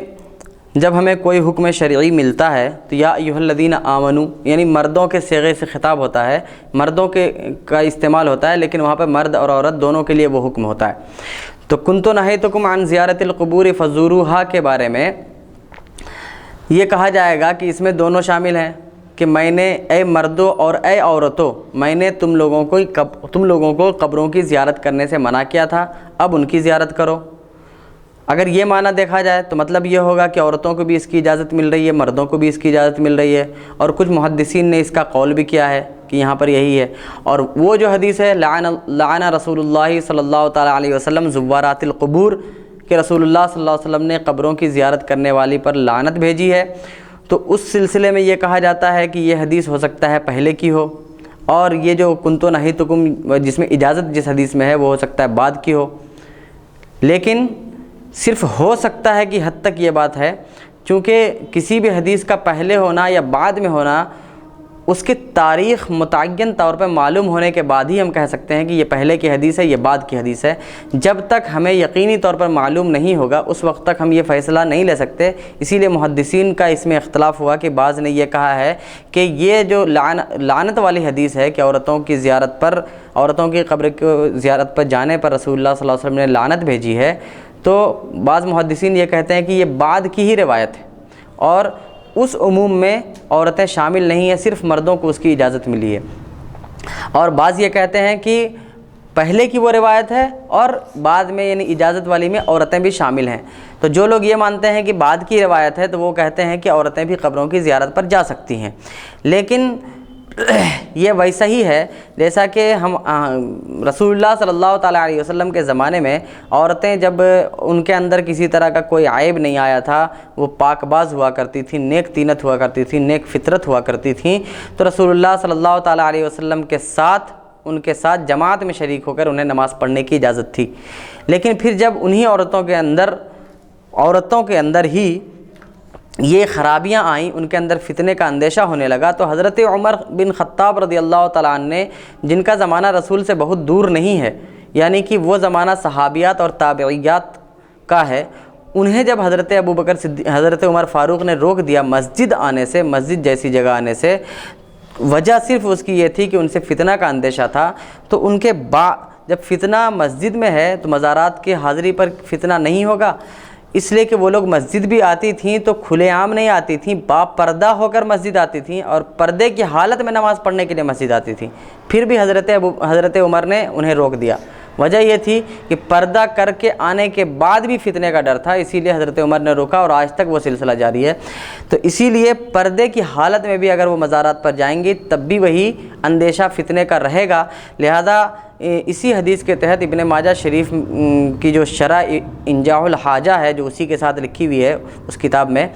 جب ہمیں کوئی حکم شرعی ملتا ہے تو یا ایھا الذین آمنو یعنی مردوں کے صیغے سے خطاب ہوتا ہے، مردوں کا استعمال ہوتا ہے، لیکن وہاں پہ مرد اور عورت دونوں کے لیے وہ حکم ہوتا ہے۔ تو کنت نہیتکم عن زیارت القبور فزوروہا کے بارے میں یہ کہا جائے گا کہ اس میں دونوں شامل ہیں، کہ میں نے اے مردوں اور اے عورتوں میں نے تم لوگوں کو قبروں کی زیارت کرنے سے منع کیا تھا، اب ان کی زیارت کرو۔ اگر یہ معنی دیکھا جائے تو مطلب یہ ہوگا کہ عورتوں کو بھی اس کی اجازت مل رہی ہے، مردوں کو بھی اس کی اجازت مل رہی ہے، اور کچھ محدثین نے اس کا قول بھی کیا ہے کہ یہاں پر یہی ہے۔ اور وہ جو حدیث ہے لعن رسول اللہ صلی اللہ تعالیٰ علیہ وسلم زوارات القبور، کہ رسول اللہ صلی اللہ علیہ وسلم نے قبروں کی زیارت کرنے والی پر لعنت بھیجی ہے، تو اس سلسلے میں یہ کہا جاتا ہے کہ یہ حدیث ہو سکتا ہے پہلے کی ہو، اور یہ جو کنتو نہیتکم جس میں اجازت جس حدیث میں ہے وہ ہو سکتا ہے بعد کی ہو۔ لیکن صرف ہو سکتا ہے کہ حد تک یہ بات ہے، چونکہ کسی بھی حدیث کا پہلے ہونا یا بعد میں ہونا اس کی تاریخ متعین طور پہ معلوم ہونے کے بعد ہی ہم کہہ سکتے ہیں کہ یہ پہلے کی حدیث ہے، یہ بعد کی حدیث ہے۔ جب تک ہمیں یقینی طور پر معلوم نہیں ہوگا اس وقت تک ہم یہ فیصلہ نہیں لے سکتے۔ اسی لیے محدثین کا اس میں اختلاف ہوا کہ بعض نے یہ کہا ہے کہ یہ جو لعنت والی حدیث ہے کہ عورتوں کی زیارت پر، عورتوں کی قبر کی زیارت پر جانے پر رسول اللہ صلی اللہ علیہ وسلم نے لعنت بھیجی ہے، تو بعض محدثین یہ کہتے ہیں کہ یہ بعد کی ہی روایت ہے، اور اس عموم میں عورتیں شامل نہیں ہیں، صرف مردوں کو اس کی اجازت ملی ہے۔ اور بعض یہ کہتے ہیں کہ پہلے کی وہ روایت ہے اور بعد میں یعنی اجازت والی میں عورتیں بھی شامل ہیں۔ تو جو لوگ یہ مانتے ہیں کہ بعد کی روایت ہے تو وہ کہتے ہیں کہ عورتیں بھی قبروں کی زیارت پر جا سکتی ہیں، لیکن یہ ویسا ہی ہے جیسا کہ ہم رسول اللہ صلی اللہ تعالیٰ علیہ وسلم کے زمانے میں عورتیں جب ان کے اندر کسی طرح کا کوئی عیب نہیں آیا تھا، وہ پاک باز ہوا کرتی تھیں، نیک تینت ہوا کرتی تھیں، نیک فطرت ہوا کرتی تھیں، تو رسول اللہ صلی اللہ تعالیٰ علیہ وسلم کے ساتھ ان کے ساتھ جماعت میں شریک ہو کر انہیں نماز پڑھنے کی اجازت تھی۔ لیکن پھر جب انہی عورتوں کے اندر ہی یہ خرابیاں آئیں، ان کے اندر فتنے کا اندیشہ ہونے لگا، تو حضرت عمر بن خطاب رضی اللہ تعالیٰ عنہ نے، جن کا زمانہ رسول سے بہت دور نہیں ہے، یعنی کہ وہ زمانہ صحابیات اور تابعیات کا ہے، انہیں جب حضرت عمر فاروق نے روک دیا مسجد آنے سے، مسجد جیسی جگہ آنے سے، وجہ صرف اس کی یہ تھی کہ ان سے فتنہ کا اندیشہ تھا، تو ان کے جب فتنہ مسجد میں ہے تو مزارات کی حاضری پر فتنہ نہیں ہوگا، اس لیے کہ وہ لوگ مسجد بھی آتی تھیں تو کھلے عام نہیں آتی تھیں، با پردہ ہو کر مسجد آتی تھیں، اور پردے کی حالت میں نماز پڑھنے کے لیے مسجد آتی تھیں، پھر بھی حضرت عمر نے انہیں روک دیا۔ وجہ یہ تھی کہ پردہ کر کے آنے کے بعد بھی فتنے کا ڈر تھا، اسی لیے حضرت عمر نے روکا، اور آج تک وہ سلسلہ جاری ہے۔ تو اسی لیے پردے کی حالت میں بھی اگر وہ مزارات پر جائیں گی تب بھی وہی اندیشہ فتنے کا رہے گا۔ لہذا اسی حدیث کے تحت ابن ماجہ شریف کی جو شرح انجاح الحاجہ ہے، جو اسی کے ساتھ لکھی ہوئی ہے اس کتاب میں،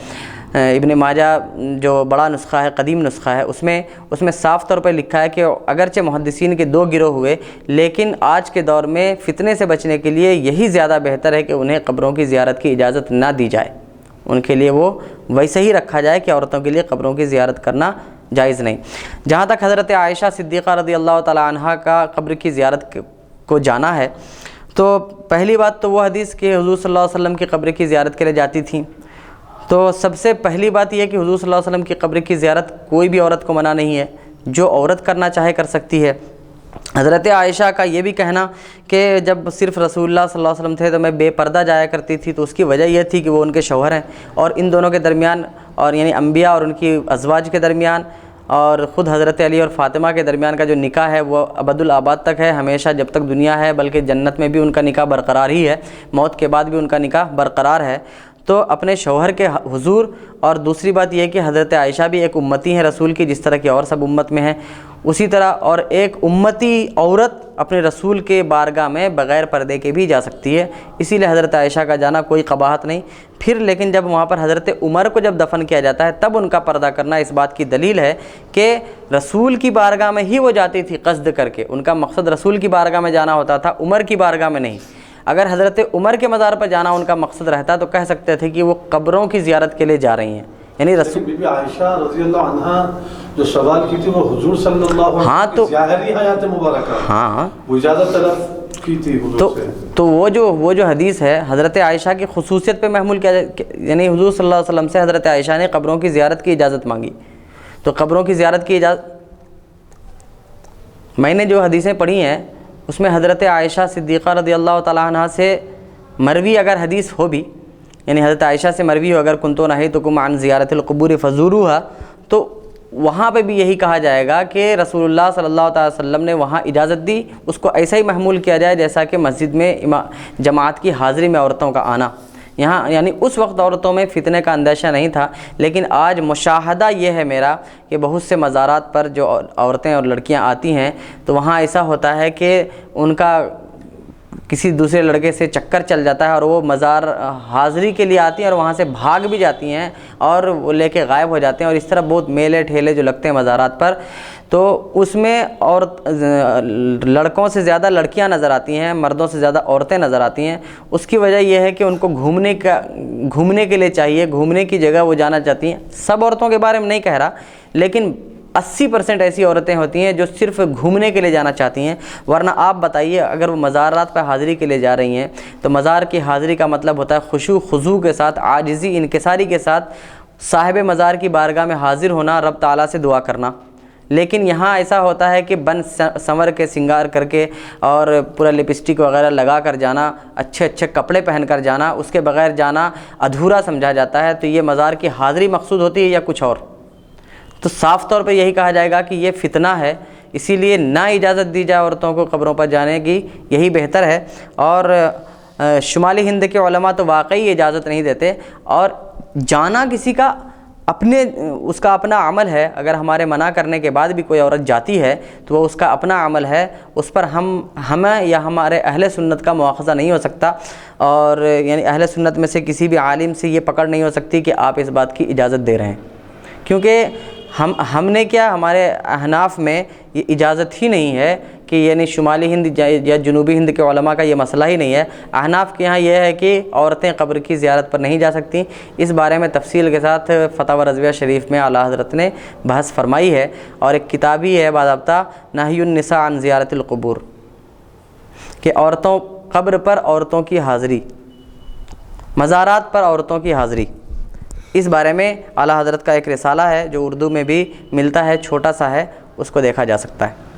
ابن ماجہ جو بڑا نسخہ ہے، قدیم نسخہ ہے، اس میں صاف طور پر لکھا ہے کہ اگرچہ محدثین کے دو گروہ ہوئے، لیکن آج کے دور میں فتنے سے بچنے کے لیے یہی زیادہ بہتر ہے کہ انہیں قبروں کی زیارت کی اجازت نہ دی جائے، ان کے لیے وہ ویسے ہی رکھا جائے کہ عورتوں کے لیے قبروں کی زیارت کرنا جائز نہیں۔ جہاں تک حضرت عائشہ صدیقہ رضی اللہ تعالی عنہا کا قبر کی زیارت کو جانا ہے، تو پہلی بات تو وہ حدیث کہ حضور صلی اللہ علیہ وسلم کی قبر کی زیارت کے لیے جاتی تھیں، تو سب سے پہلی بات یہ کہ حضور صلی اللہ علیہ وسلم کی قبر کی زیارت کوئی بھی عورت کو منع نہیں ہے، جو عورت کرنا چاہے کر سکتی ہے۔ حضرت عائشہ کا یہ بھی کہنا کہ جب صرف رسول اللہ صلی اللہ علیہ وسلم تھے تو میں بے پردہ جایا کرتی تھی، تو اس کی وجہ یہ تھی کہ وہ ان کے شوہر ہیں، اور ان دونوں کے درمیان، اور یعنی انبیاء اور ان کی ازواج کے درمیان، اور خود حضرت علی اور فاطمہ کے درمیان کا جو نکاح ہے وہ ابد الآباد تک ہے، ہمیشہ جب تک دنیا ہے، بلکہ جنت میں بھی ان کا نکاح برقرار ہی ہے، موت کے بعد بھی ان کا نکاح برقرار ہے۔ تو اپنے شوہر کے حضور، اور دوسری بات یہ کہ حضرت عائشہ بھی ایک امتی ہیں رسول کی، جس طرح کی اور سب امت میں ہیں، اسی طرح اور ایک امتی عورت اپنے رسول کے بارگاہ میں بغیر پردے کے بھی جا سکتی ہے، اسی لیے حضرت عائشہ کا جانا کوئی قباحت نہیں۔ پھر لیکن جب وہاں پر حضرت عمر کو جب دفن کیا جاتا ہے تب ان کا پردہ کرنا اس بات کی دلیل ہے کہ رسول کی بارگاہ میں ہی وہ جاتی تھی قصد کر کے، ان کا مقصد رسول کی بارگاہ میں جانا ہوتا تھا، عمر کی بارگاہ میں نہیں۔ اگر حضرت عمر کے مزار پر جانا ان کا مقصد رہتا تو کہہ سکتے تھے کہ وہ قبروں کی زیارت کے لیے جا رہی ہیں، یعنی رسول بی بی عائشہ رضی اللہ عنہا جو سوال کی تھی وہ حضور صلی اللہ علیہ وسلم کی ظاہری حیات مبارکہ، وہ اجازت طلب کی تھی حضور سے، تو وہ جو حدیث ہے حضرت عائشہ کی خصوصیت پہ محمول کیا، یعنی حضور صلی اللہ علیہ وسلم سے حضرت عائشہ نے قبروں کی زیارت کی اجازت مانگی، تو قبروں کی زیارت کی اجازت، میں نے جو حدیثیں پڑھی ہیں اس میں حضرت عائشہ صدیقہ رضی اللہ تعالیٰ عنہ سے مروی اگر حدیث ہو بھی، یعنی حضرت عائشہ سے مروی ہو اگر کنتو نہیتکم عن زیارت القبور فزوروہا، تو وہاں پہ بھی یہی کہا جائے گا کہ رسول اللہ صلی اللہ تعالی وسلم نے وہاں اجازت دی، اس کو ایسا ہی محمول کیا جائے جیسا کہ مسجد میں جماعت کی حاضری میں عورتوں کا آنا، یہاں یعنی اس وقت عورتوں میں فتنے کا اندیشہ نہیں تھا، لیکن آج مشاہدہ یہ ہے میرا کہ بہت سے مزارات پر جو عورتیں اور لڑکیاں آتی ہیں تو وہاں ایسا ہوتا ہے کہ ان کا کسی دوسرے لڑکے سے چکر چل جاتا ہے اور وہ مزار حاضری کے لیے آتی ہیں اور وہاں سے بھاگ بھی جاتی ہیں اور وہ لے کے غائب ہو جاتے ہیں، اور اس طرح بہت میلے ٹھیلے جو لگتے ہیں مزارات پر، تو اس میں لڑکوں سے زیادہ لڑکیاں نظر آتی ہیں، مردوں سے زیادہ عورتیں نظر آتی ہیں۔ اس کی وجہ یہ ہے کہ ان کو گھومنے کے لیے چاہیے، گھومنے کی جگہ وہ جانا چاہتی ہیں۔ سب عورتوں کے بارے میں نہیں کہہ رہا، لیکن 80% ایسی عورتیں ہوتی ہیں جو صرف گھومنے کے لیے جانا چاہتی ہیں۔ ورنہ آپ بتائیے، اگر وہ مزارات پر حاضری کے لیے جا رہی ہیں تو مزار کی حاضری کا مطلب ہوتا ہے خشوع خضوع کے ساتھ، عاجزی انکساری کے ساتھ صاحب مزار کی بارگاہ میں حاضر ہونا، رب تعالیٰ سے دعا کرنا۔ لیکن یہاں ایسا ہوتا ہے کہ بن سنور کے سنگار کر کے اور پورا لپسٹک وغیرہ لگا کر جانا، اچھے اچھے کپڑے پہن کر جانا، اس کے بغیر جانا ادھورا سمجھا جاتا ہے۔ تو یہ مزار کی حاضری مقصود ہوتی ہے یا کچھ اور؟ تو صاف طور پہ یہی کہا جائے گا کہ یہ فتنہ ہے، اسی لیے نہ اجازت دی جائے عورتوں کو قبروں پر جانے کی، یہی بہتر ہے۔ اور شمالی ہند کے علماء تو واقعی اجازت نہیں دیتے، اور جانا کسی کا اس کا اپنا عمل ہے۔ اگر ہمارے منع کرنے کے بعد بھی کوئی عورت جاتی ہے تو وہ اس کا اپنا عمل ہے، اس پر ہمیں یا ہمارے اہل سنت کا مواخذہ نہیں ہو سکتا، اور یعنی اہل سنت میں سے کسی بھی عالم سے یہ پکڑ نہیں ہو سکتی کہ آپ اس بات کی اجازت دے رہے ہیں، کیونکہ ہم نے کیا، ہمارے احناف میں یہ اجازت ہی نہیں ہے کہ یعنی شمالی ہند یا جنوبی ہند کے علماء کا یہ مسئلہ ہی نہیں ہے۔ احناف کے ہاں یہ ہے کہ عورتیں قبر کی زیارت پر نہیں جا سکتی۔ اس بارے میں تفصیل کے ساتھ فتاوی رضویہ شریف میں اعلیٰ حضرت نے بحث فرمائی ہے، اور ایک کتاب ہی ہے باضابطہ نہی النساء عن زیارت القبور، کہ قبر پر عورتوں کی حاضری، مزارات پر عورتوں کی حاضری، اس بارے میں اعلیٰ حضرت کا ایک رسالہ ہے جو اردو میں بھی ملتا ہے، چھوٹا سا ہے، اس کو دیکھا جا سکتا ہے۔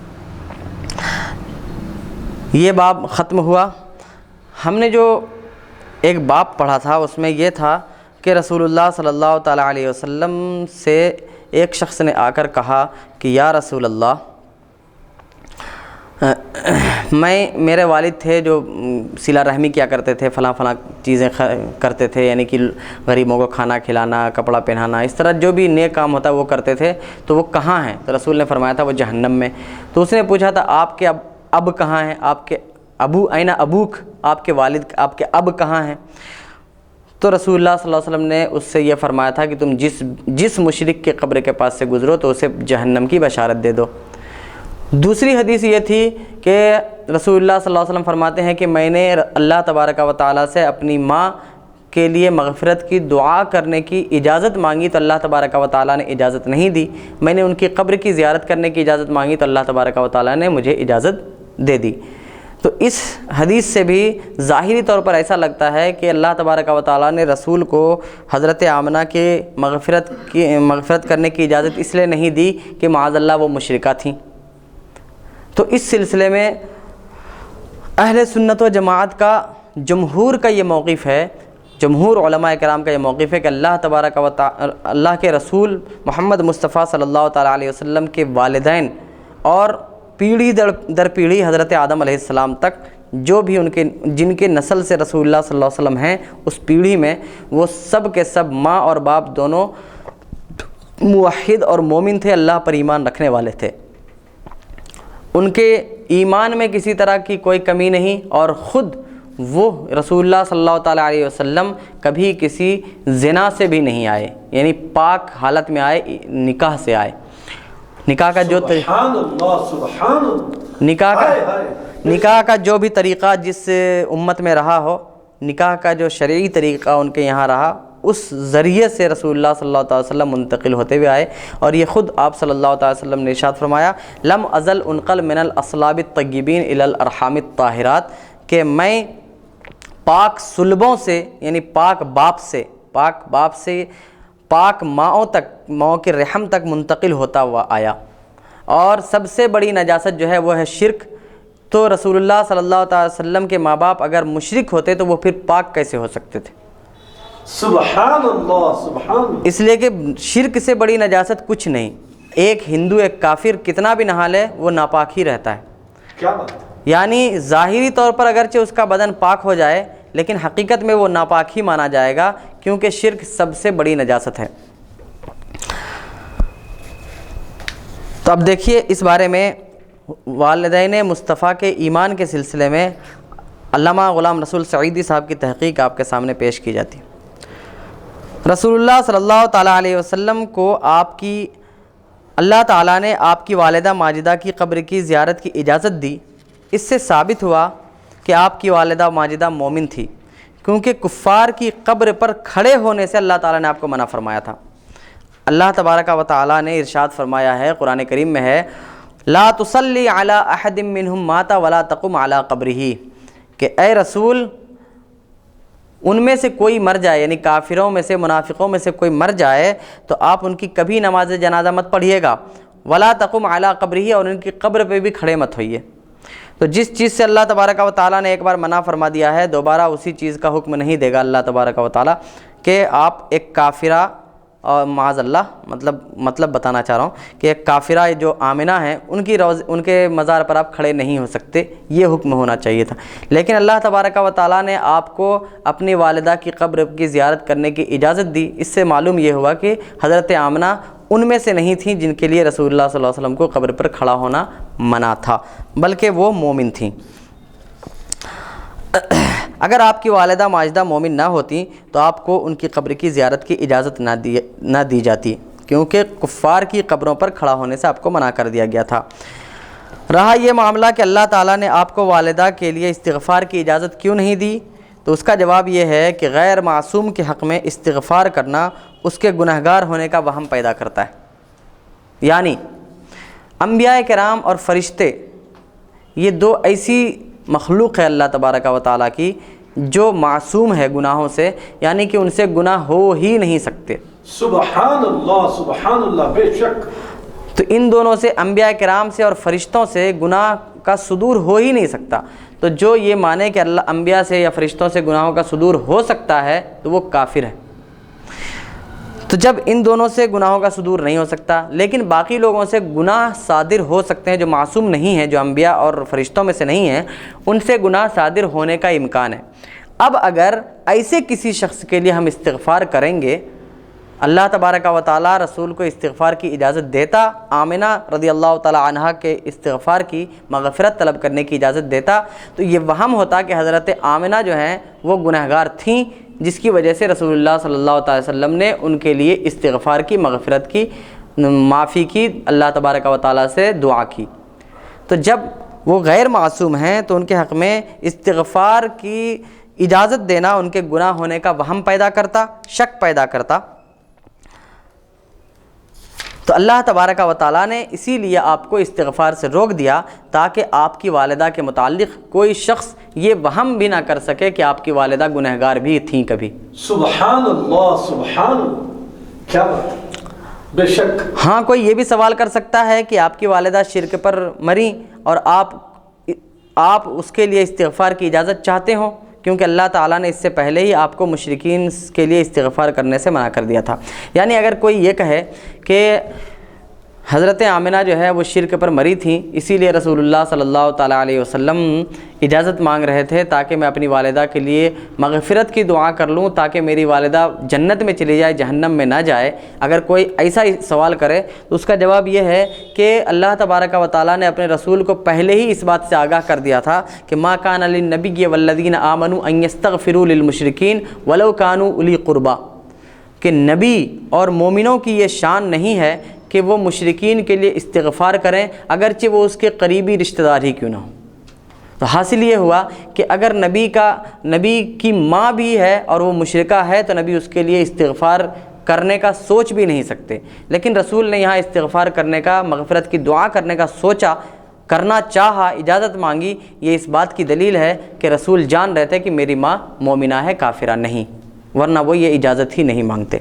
یہ باب ختم ہوا۔ ہم نے جو ایک باب پڑھا تھا اس میں یہ تھا کہ رسول اللہ صلی اللہ تعالیٰ علیہ وسلم سے ایک شخص نے آ کر کہا کہ یا رسول اللہ، میرے والد تھے جو صلہ رحمی کیا کرتے تھے، فلاں چیزیں کرتے تھے، یعنی کہ غریبوں کو کھانا کھلانا، کپڑا پہنانا، اس طرح جو بھی نیک کام ہوتا ہے وہ کرتے تھے، تو وہ کہاں ہیں؟ تو رسول نے فرمایا تھا وہ جہنم میں۔ تو اس نے پوچھا تھا آپ کے اب کہاں ہیں؟ آپ کے ابو این ابوک، آپ کے والد، آپ کے اب کہاں ہیں؟ تو رسول اللہ صلی اللہ علیہ وسلم نے اس سے یہ فرمایا تھا کہ تم جس مشرک کے قبر کے پاس سے گزرو تو اسے جہنم کی بشارت دے دو۔ دوسری حدیث یہ تھی کہ رسول اللہ صلی اللہ علیہ وسلم فرماتے ہیں کہ میں نے اللہ تبارک و تعالیٰ سے اپنی ماں کے لیے مغفرت کی دعا کرنے کی اجازت مانگی تو اللہ تبارک و تعالیٰ نے اجازت نہیں دی، میں نے ان کی قبر کی زیارت کرنے کی اجازت مانگی تو اللہ تبارک و تعالیٰ نے مجھے اجازت دے دی۔ تو اس حدیث سے بھی ظاہری طور پر ایسا لگتا ہے کہ اللہ تبارک و تعالیٰ نے رسول کو حضرت آمنہ کے مغفرت کرنے کی اجازت اس لیے نہیں دی کہ معاذ اللہ وہ مشرکہ تھیں۔ تو اس سلسلے میں اہل سنت و جماعت کا، جمہور کا یہ موقف ہے، جمہور علماء کرام کا یہ موقف ہے کہ اللہ تبارک و تعالیٰ، اللہ کے رسول محمد مصطفیٰ صلی اللہ تعالیٰ علیہ وسلم کے والدین اور پیڑھی در پیڑھی حضرت آدم علیہ السلام تک جو بھی جن کے نسل سے رسول اللہ صلی اللہ علیہ وسلم ہیں، اس پیڑھی میں وہ سب کے سب ماں اور باپ دونوں موحد اور مومن تھے، اللہ پر ایمان رکھنے والے تھے۔ ان کے ایمان میں کسی طرح کی کوئی کمی نہیں، اور خود وہ رسول اللہ صلی اللہ تعالیٰ علیہ وسلم کبھی کسی زنا سے بھی نہیں آئے، یعنی پاک حالت میں آئے، نکاح سے آئے۔ نکاح کا جو نکاح کا جو بھی طریقہ جس امت میں رہا ہو، نکاح کا جو شرعی طریقہ ان کے یہاں رہا، اس ذریعے سے رسول اللہ صلی اللہ علیہ وسلم منتقل ہوتے ہوئے آئے۔ اور یہ خود آپ صلی اللہ علیہ وسلم نے ارشاد فرمایا لم ازل انقل من الاصلاب الطیبین الی الارحام الطاہرات، کہ میں پاک صلبوں سے، یعنی پاک باپ سے پاک ماؤں تک، ماؤں کے رحم تک منتقل ہوتا ہوا آیا۔ اور سب سے بڑی نجاست جو ہے وہ ہے شرک۔ تو رسول اللہ صلی اللہ علیہ وسلم کے ماں باپ اگر مشرک ہوتے تو وہ پھر پاک کیسے ہو سکتے تھے؟ سبحان اللہ، سبحان اللہ۔ اس لیے کہ شرک سے بڑی نجاست کچھ نہیں۔ ایک ہندو، ایک کافر کتنا بھی نہا لے وہ ناپاک ہی رہتا ہے۔ کیا بات ہے؟ یعنی ظاہری طور پر اگرچہ اس کا بدن پاک ہو جائے، لیکن حقیقت میں وہ ناپاک ہی مانا جائے گا، کیونکہ شرک سب سے بڑی نجاست ہے۔ تو اب دیکھیے اس بارے میں والدین مصطفیٰ کے ایمان کے سلسلے میں علامہ غلام رسول سعیدی صاحب کی تحقیق آپ کے سامنے پیش کی جاتی ہے۔ رسول اللہ صلی اللہ تعالیٰ علیہ وسلم کو اللہ تعالیٰ نے آپ کی والدہ ماجدہ کی قبر کی زیارت کی اجازت دی۔ اس سے ثابت ہوا کہ آپ کی والدہ ماجدہ مومن تھی، کیونکہ کفار کی قبر پر کھڑے ہونے سے اللہ تعالیٰ نے آپ کو منع فرمایا تھا۔ اللہ تبارک و تعالیٰ نے ارشاد فرمایا ہے، قرآن کریم میں ہے، لا تصلی علی احد منہم مات ولا تقم علی قبرہ، کہ اے رسول ان میں سے کوئی مر جائے، یعنی کافروں میں سے منافقوں میں سے کوئی مر جائے تو آپ ان کی کبھی نماز جنازہ مت پڑھیے گا، ولا تقم علی قبرہ، اور ان کی قبر پہ بھی کھڑے مت ہوئیے۔ تو جس چیز سے اللہ تبارک و تعالیٰ نے ایک بار منع فرما دیا ہے، دوبارہ اسی چیز کا حکم نہیں دے گا اللہ تبارک و تعالیٰ کہ آپ ایک کافرہ، اور معاذ اللہ مطلب بتانا چاہ رہا ہوں کہ ایک کافرہ جو آمنہ ہیں ان کے مزار پر آپ کھڑے نہیں ہو سکتے، یہ حکم ہونا چاہیے تھا۔ لیکن اللہ تبارک و تعالیٰ نے آپ کو اپنی والدہ کی قبر کی زیارت کرنے کی اجازت دی۔ اس سے معلوم یہ ہوا کہ حضرت آمنہ ان میں سے نہیں تھیں جن کے لیے رسول اللہ صلی اللہ علیہ وسلم کو قبر پر کھڑا ہونا منع تھا، بلکہ وہ مومن تھیں۔ اگر آپ کی والدہ ماجدہ مومن نہ ہوتی تو آپ کو ان کی قبر کی زیارت کی اجازت نہ دی جاتی، کیونکہ کفار کی قبروں پر کھڑا ہونے سے آپ کو منع کر دیا گیا تھا۔ رہا یہ معاملہ کہ اللہ تعالیٰ نے آپ کو والدہ کے لیے استغفار کی اجازت کیوں نہیں دی، تو اس کا جواب یہ ہے کہ غیر معصوم کے حق میں استغفار کرنا اس کے گنہگار ہونے کا وہم پیدا کرتا ہے۔ یعنی انبیاء کرام اور فرشتے یہ دو ایسی مخلوق ہے اللہ تبارک و تعالیٰ کی جو معصوم ہے گناہوں سے، یعنی کہ ان سے گناہ ہو ہی نہیں سکتے۔ سبحان اللہ، بے شک۔ تو ان دونوں سے، انبیاء کرام سے اور فرشتوں سے گناہ کا صدور ہو ہی نہیں سکتا۔ تو جو یہ مانے کہ اللہ انبیاء سے یا فرشتوں سے گناہوں کا صدور ہو سکتا ہے تو وہ کافر ہے۔ تو جب ان دونوں سے گناہوں کا صدور نہیں ہو سکتا، لیکن باقی لوگوں سے گناہ صادر ہو سکتے ہیں جو معصوم نہیں ہیں، جو انبیاء اور فرشتوں میں سے نہیں ہیں، ان سے گناہ صادر ہونے کا امکان ہے۔ اب اگر ایسے کسی شخص کے لیے ہم استغفار کریں گے، اللہ تبارک و تعالیٰ رسول کو استغفار کی اجازت دیتا، آمنہ رضی اللہ تعالیٰ عنہا کے استغفار کی مغفرت طلب کرنے کی اجازت دیتا، تو یہ وہم ہوتا کہ حضرت آمنہ جو ہیں وہ گنہگار تھیں، جس کی وجہ سے رسول اللہ صلی اللہ علیہ وسلم نے ان کے لیے استغفار کی، مغفرت کی، معافی کی، اللہ تبارک و تعالیٰ سے دعا کی۔ تو جب وہ غیر معصوم ہیں تو ان کے حق میں استغفار کی اجازت دینا ان کے گناہ ہونے کا وہم پیدا کرتا، شک پیدا کرتا۔ تو اللہ تبارک و تعالیٰ نے اسی لیے آپ کو استغفار سے روک دیا تاکہ آپ کی والدہ کے متعلق کوئی شخص یہ وہم بھی نہ کر سکے کہ آپ کی والدہ گنہگار بھی تھیں کبھی۔ سبحان اللہ، کیا بات، بے شک۔ ہاں، کوئی یہ بھی سوال کر سکتا ہے کہ آپ کی والدہ شرک پر مری اور آپ اس کے لیے استغفار کی اجازت چاہتے ہوں، کیونکہ اللہ تعالیٰ نے اس سے پہلے ہی آپ کو مشرکین کے لیے استغفار کرنے سے منع کر دیا تھا۔ یعنی اگر کوئی یہ کہے کہ حضرت آمنہ جو ہے وہ شرک پر مری تھیں، اسی لیے رسول اللہ صلی اللہ تعالیٰ علیہ وسلم اجازت مانگ رہے تھے تاکہ میں اپنی والدہ کے لیے مغفرت کی دعا کر لوں تاکہ میری والدہ جنت میں چلی جائے، جہنم میں نہ جائے، اگر کوئی ایسا سوال کرے تو اس کا جواب یہ ہے کہ اللہ تبارک و تعالیٰ نے اپنے رسول کو پہلے ہی اس بات سے آگاہ کر دیا تھا کہ ما کان للنبی والذین آمنوا ان یستغفروا للمشرکین ولو کانوا اولی قربا، کہ نبی اور مومنوں کی یہ شان نہیں ہے کہ وہ مشرکین کے لیے استغفار کریں اگرچہ وہ اس کے قریبی رشتہ دار ہی کیوں نہ ہوں۔ تو حاصل یہ ہوا کہ اگر نبی کی ماں بھی ہے اور وہ مشرکہ ہے تو نبی اس کے لیے استغفار کرنے کا سوچ بھی نہیں سکتے، لیکن رسول نے یہاں استغفار کرنے کا، مغفرت کی دعا کرنے کا کرنا چاہا، اجازت مانگی۔ یہ اس بات کی دلیل ہے کہ رسول جان رہے تھے کہ میری ماں مومنہ ہے، کافرہ نہیں، ورنہ وہ یہ اجازت ہی نہیں مانگتے۔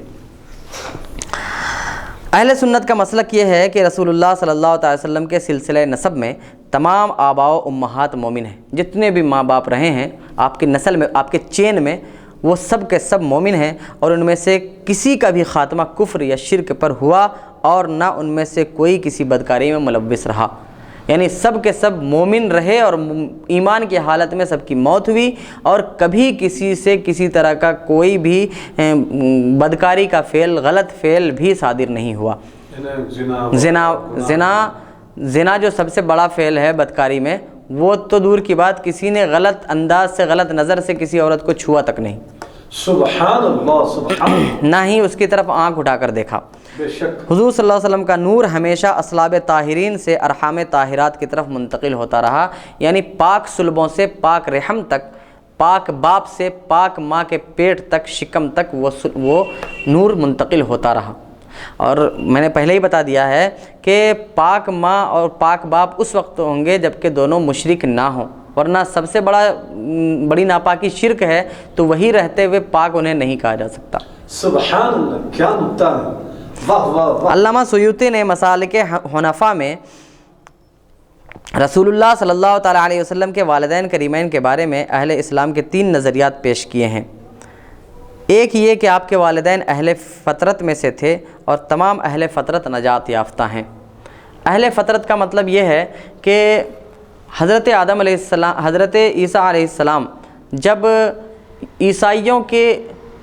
اہل سنت کا مسلک یہ ہے کہ رسول اللہ صلی اللہ علیہ وسلم کے سلسلہ نسب میں تمام آباء و امہات مومن ہیں، جتنے بھی ماں باپ رہے ہیں آپ کی نسل میں، آپ کے چین میں، وہ سب کے سب مومن ہیں، اور ان میں سے کسی کا بھی خاتمہ کفر یا شرک پر ہوا اور نہ ان میں سے کوئی کسی بدکاری میں ملوث رہا۔ یعنی سب کے سب مومن رہے اور ایمان کی حالت میں سب کی موت ہوئی، اور کبھی کسی سے کسی طرح کا کوئی بھی بدکاری کا فعل، غلط فعل بھی صادر نہیں ہوا۔ زنا جو سب سے بڑا فعل ہے بدکاری میں، وہ تو دور کی بات، کسی نے غلط انداز سے، غلط نظر سے کسی عورت کو چھوا تک نہیں، سبحان اللہ، سبحان اللہ، نہ ہی اس کی طرف آنکھ اٹھا کر دیکھا۔ بے شک حضور صلی اللہ علیہ وسلم کا نور ہمیشہ اصلاب طاہرین سے ارحام طاہرات کی طرف منتقل ہوتا رہا، یعنی پاک صلبوں سے پاک رحم تک، پاک باپ سے پاک ماں کے پیٹ تک، شکم تک وہ نور منتقل ہوتا رہا۔ اور میں نے پہلے ہی بتا دیا ہے کہ پاک ماں اور پاک باپ اس وقت ہوں گے جب کہ دونوں مشرک نہ ہوں، ورنہ سب سے بڑی ناپاکی شرک ہے، تو وہی رہتے ہوئے پاک انہیں نہیں کہا جا سکتا۔ سبحان اللہ، کیا نکتہ ہے، واہ واہ واہ۔ علامہ سیوطی نے مسالک حنفا میں رسول اللہ صلی اللہ تعالیٰ علیہ وسلم کے والدین کریمین کے بارے میں اہل اسلام کے 3 نظریات پیش کیے ہیں۔ ایک یہ کہ آپ کے والدین اہل فطرت میں سے تھے اور تمام اہل فطرت نجات یافتہ ہیں۔ اہل فطرت کا مطلب یہ ہے کہ حضرت آدم علیہ السلام، حضرت عیسیٰ علیہ السلام جب عیسائیوں کے،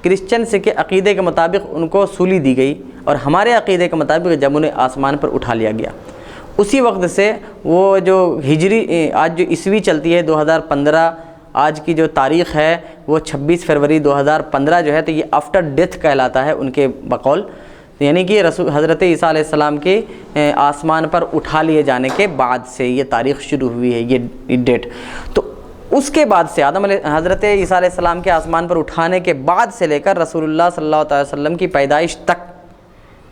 کرسچنس کے عقیدے کے مطابق ان کو سولی دی گئی، اور ہمارے عقیدے کے مطابق جب انہیں آسمان پر اٹھا لیا گیا، اسی وقت سے وہ جو ہجری آج جو عیسوی چلتی ہے 2015، آج کی جو تاریخ ہے وہ 26 فروری 2015 جو ہے، تو یہ آفٹر ڈیتھ کہلاتا ہے ان کے بقول، یعنی کہ حضرت عیسیٰ علیہ السلام کے آسمان پر اٹھا لیے جانے کے بعد سے یہ تاریخ شروع ہوئی ہے، یہ ڈیٹ۔ تو اس کے بعد سے حضرت عیسیٰ علیہ السلام کے آسمان پر اٹھانے کے بعد سے لے کر رسول اللہ صلی اللہ علیہ وسلم کی پیدائش تک،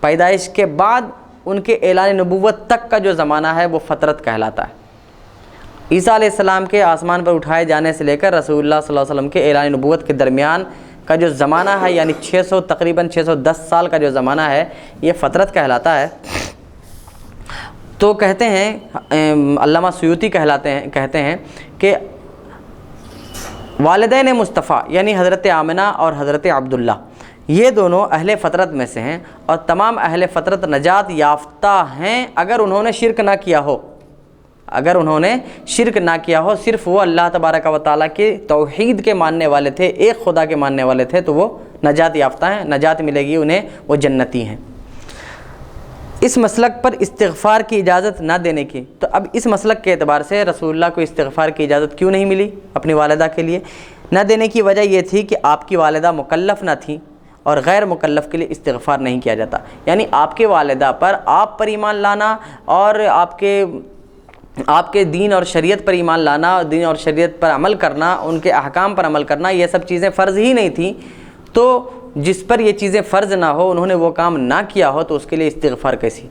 پیدائش کے بعد ان کے اعلان نبوت تک کا جو زمانہ ہے وہ فترت کہلاتا ہے۔ عیسیٰ علیہ السلام کے آسمان پر اٹھائے جانے سے لے کر رسول اللہ صلی اللہ علیہ وسلم کے اعلان نبوت کے درمیان کا جو زمانہ ہے، یعنی تقریباً 610 سال کا جو زمانہ ہے، یہ فترت کہلاتا ہے۔ تو کہتے ہیں علامہ سیوطی کہتے ہیں کہ والدین مصطفیٰ یعنی حضرت آمنہ اور حضرت عبداللہ، یہ دونوں اہل فطرت میں سے ہیں، اور تمام اہل فطرت نجات یافتہ ہیں اگر انہوں نے شرک نہ کیا ہو، اگر انہوں نے شرک نہ کیا ہو، صرف وہ اللہ تبارک و تعالیٰ کے توحید کے ماننے والے تھے، ایک خدا کے ماننے والے تھے، تو وہ نجات یافتہ ہیں، نجات ملے گی انہیں، وہ جنتی ہیں۔ اس مسلک پر استغفار کی اجازت نہ دینے کی، تو اب اس مسلک کے اعتبار سے رسول اللہ کو استغفار کی اجازت کیوں نہیں ملی اپنی والدہ کے لیے؟ نہ دینے کی وجہ یہ تھی کہ آپ کی والدہ مکلف نہ تھیں، اور غیر مکلف کے لیے استغفار نہیں کیا جاتا، یعنی آپ کے والدہ پر آپ پر ایمان لانا اور آپ کے دین اور شریعت پر ایمان لانا، دین اور شریعت پر عمل کرنا، ان کے احکام پر عمل کرنا، یہ سب چیزیں فرض ہی نہیں تھیں، تو جس پر یہ چیزیں فرض نہ ہو، انہوں نے وہ کام نہ کیا ہو، تو اس کے لیے استغفار کیسی؟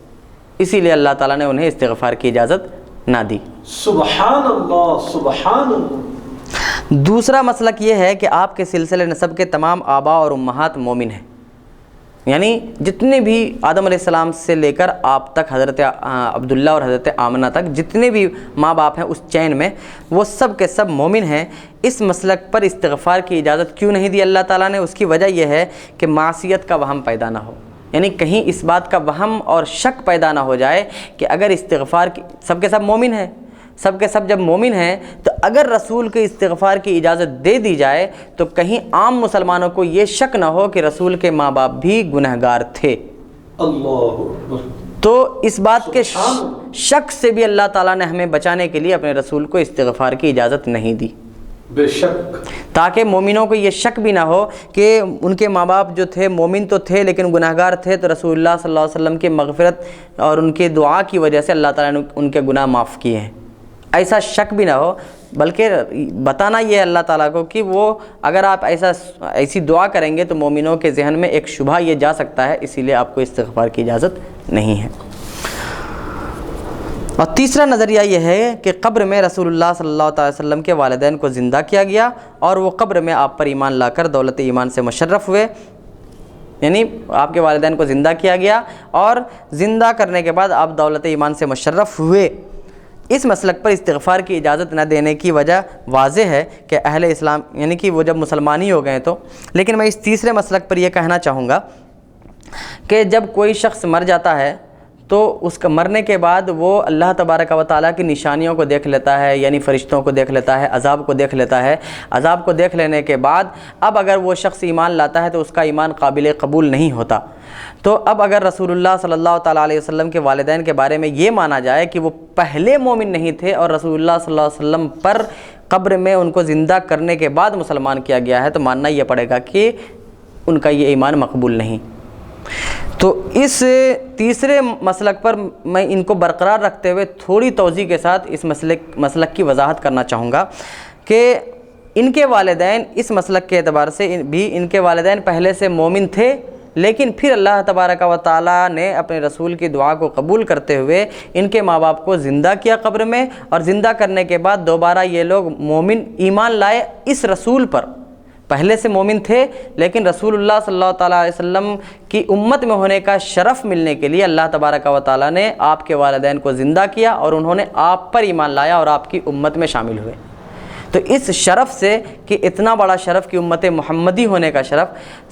اسی لیے اللہ تعالیٰ نے انہیں استغفار کی اجازت نہ دی۔ سبحان اللہ، سبحان اللہ۔ دوسرا مسلک یہ ہے کہ آپ کے سلسلے نسب کے تمام آبا اور امہات مومن ہیں، یعنی جتنے بھی آدم علیہ السلام سے لے کر آپ تک، حضرت عبداللہ اور حضرت آمنہ تک جتنے بھی ماں باپ ہیں اس چین میں، وہ سب کے سب مومن ہیں۔ اس مسلک پر استغفار کی اجازت کیوں نہیں دی اللہ تعالیٰ نے؟ اس کی وجہ یہ ہے کہ معصیت کا وہم پیدا نہ ہو، یعنی کہیں اس بات کا وہم اور شک پیدا نہ ہو جائے کہ اگر استغفار کی، سب کے سب مومن ہیں، سب کے سب جب مومن ہیں تو اگر رسول کے استغفار کی اجازت دے دی جائے تو کہیں عام مسلمانوں کو یہ شک نہ ہو کہ رسول کے ماں باپ بھی گنہگار تھے۔ اللہ اکبر۔ تو اس بات کے شک سے بھی اللہ تعالیٰ نے ہمیں بچانے کے لیے اپنے رسول کو استغفار کی اجازت نہیں دی، بے شک، تاکہ مومنوں کو یہ شک بھی نہ ہو کہ ان کے ماں باپ جو تھے مومن تو تھے لیکن گناہگار تھے، تو رسول اللہ صلی اللہ علیہ وسلم کی مغفرت اور ان کے دعا کی وجہ سے اللہ تعالیٰ نے ان کے گناہ معاف کیے ہیں، ایسا شک بھی نہ ہو، بلکہ بتانا یہ اللہ تعالیٰ کو کہ وہ اگر آپ ایسی دعا کریں گے تو مومنوں کے ذہن میں ایک شبہ یہ جا سکتا ہے، اسی لیے آپ کو استغفار کی اجازت نہیں ہے۔ اور تیسرا نظریہ یہ ہے کہ قبر میں رسول اللہ صلی اللہ علیہ وسلم کے والدین کو زندہ کیا گیا اور وہ قبر میں آپ پر ایمان لا کر دولت ایمان سے مشرف ہوئے، یعنی آپ کے والدین کو زندہ کیا گیا اور زندہ کرنے کے بعد آپ دولت ایمان سے مشرف ہوئے۔ اس مسلک پر استغفار کی اجازت نہ دینے کی وجہ واضح ہے کہ اہل اسلام، یعنی کہ وہ جب مسلمان ہی ہو گئے تو، لیکن میں اس تیسرے مسلک پر یہ کہنا چاہوں گا کہ جب کوئی شخص مر جاتا ہے تو اس کا مرنے کے بعد وہ اللہ تبارک و تعالیٰ کی نشانیوں کو دیکھ لیتا ہے، یعنی فرشتوں کو دیکھ لیتا ہے، عذاب کو دیکھ لیتا ہے۔ عذاب کو دیکھ لینے کے بعد اب اگر وہ شخص ایمان لاتا ہے تو اس کا ایمان قابل قبول نہیں ہوتا۔ تو اب اگر رسول اللہ صلی اللہ تعالیٰ علیہ وسلم کے والدین کے بارے میں یہ مانا جائے کہ وہ پہلے مومن نہیں تھے اور رسول اللہ صلی اللہ علیہ وسلم پر قبر میں ان کو زندہ کرنے کے بعد مسلمان کیا گیا ہے، تو ماننا یہ پڑے گا کہ ان کا یہ ایمان مقبول نہیں۔ تو اس تیسرے مسلک پر میں ان کو برقرار رکھتے ہوئے تھوڑی توضیح کے ساتھ اس مسلک کی وضاحت کرنا چاہوں گا کہ ان کے والدین اس مسلک کے اعتبار سے بھی ان کے والدین پہلے سے مومن تھے، لیکن پھر اللہ تبارک و تعالیٰ نے اپنے رسول کی دعا کو قبول کرتے ہوئے ان کے ماں باپ کو زندہ کیا قبر میں، اور زندہ کرنے کے بعد دوبارہ یہ لوگ مومن ایمان لائے اس رسول پر۔ پہلے سے مومن تھے لیکن رسول اللہ صلی اللہ تعالیٰ علیہ وسلم کی امت میں ہونے کا شرف ملنے کے لیے اللہ تبارک و تعالیٰ نے آپ کے والدین کو زندہ کیا اور انہوں نے آپ پر ایمان لایا اور آپ کی امت میں شامل ہوئے۔ تو اس شرف سے کہ اتنا بڑا شرف کہ امت محمدی ہونے کا شرف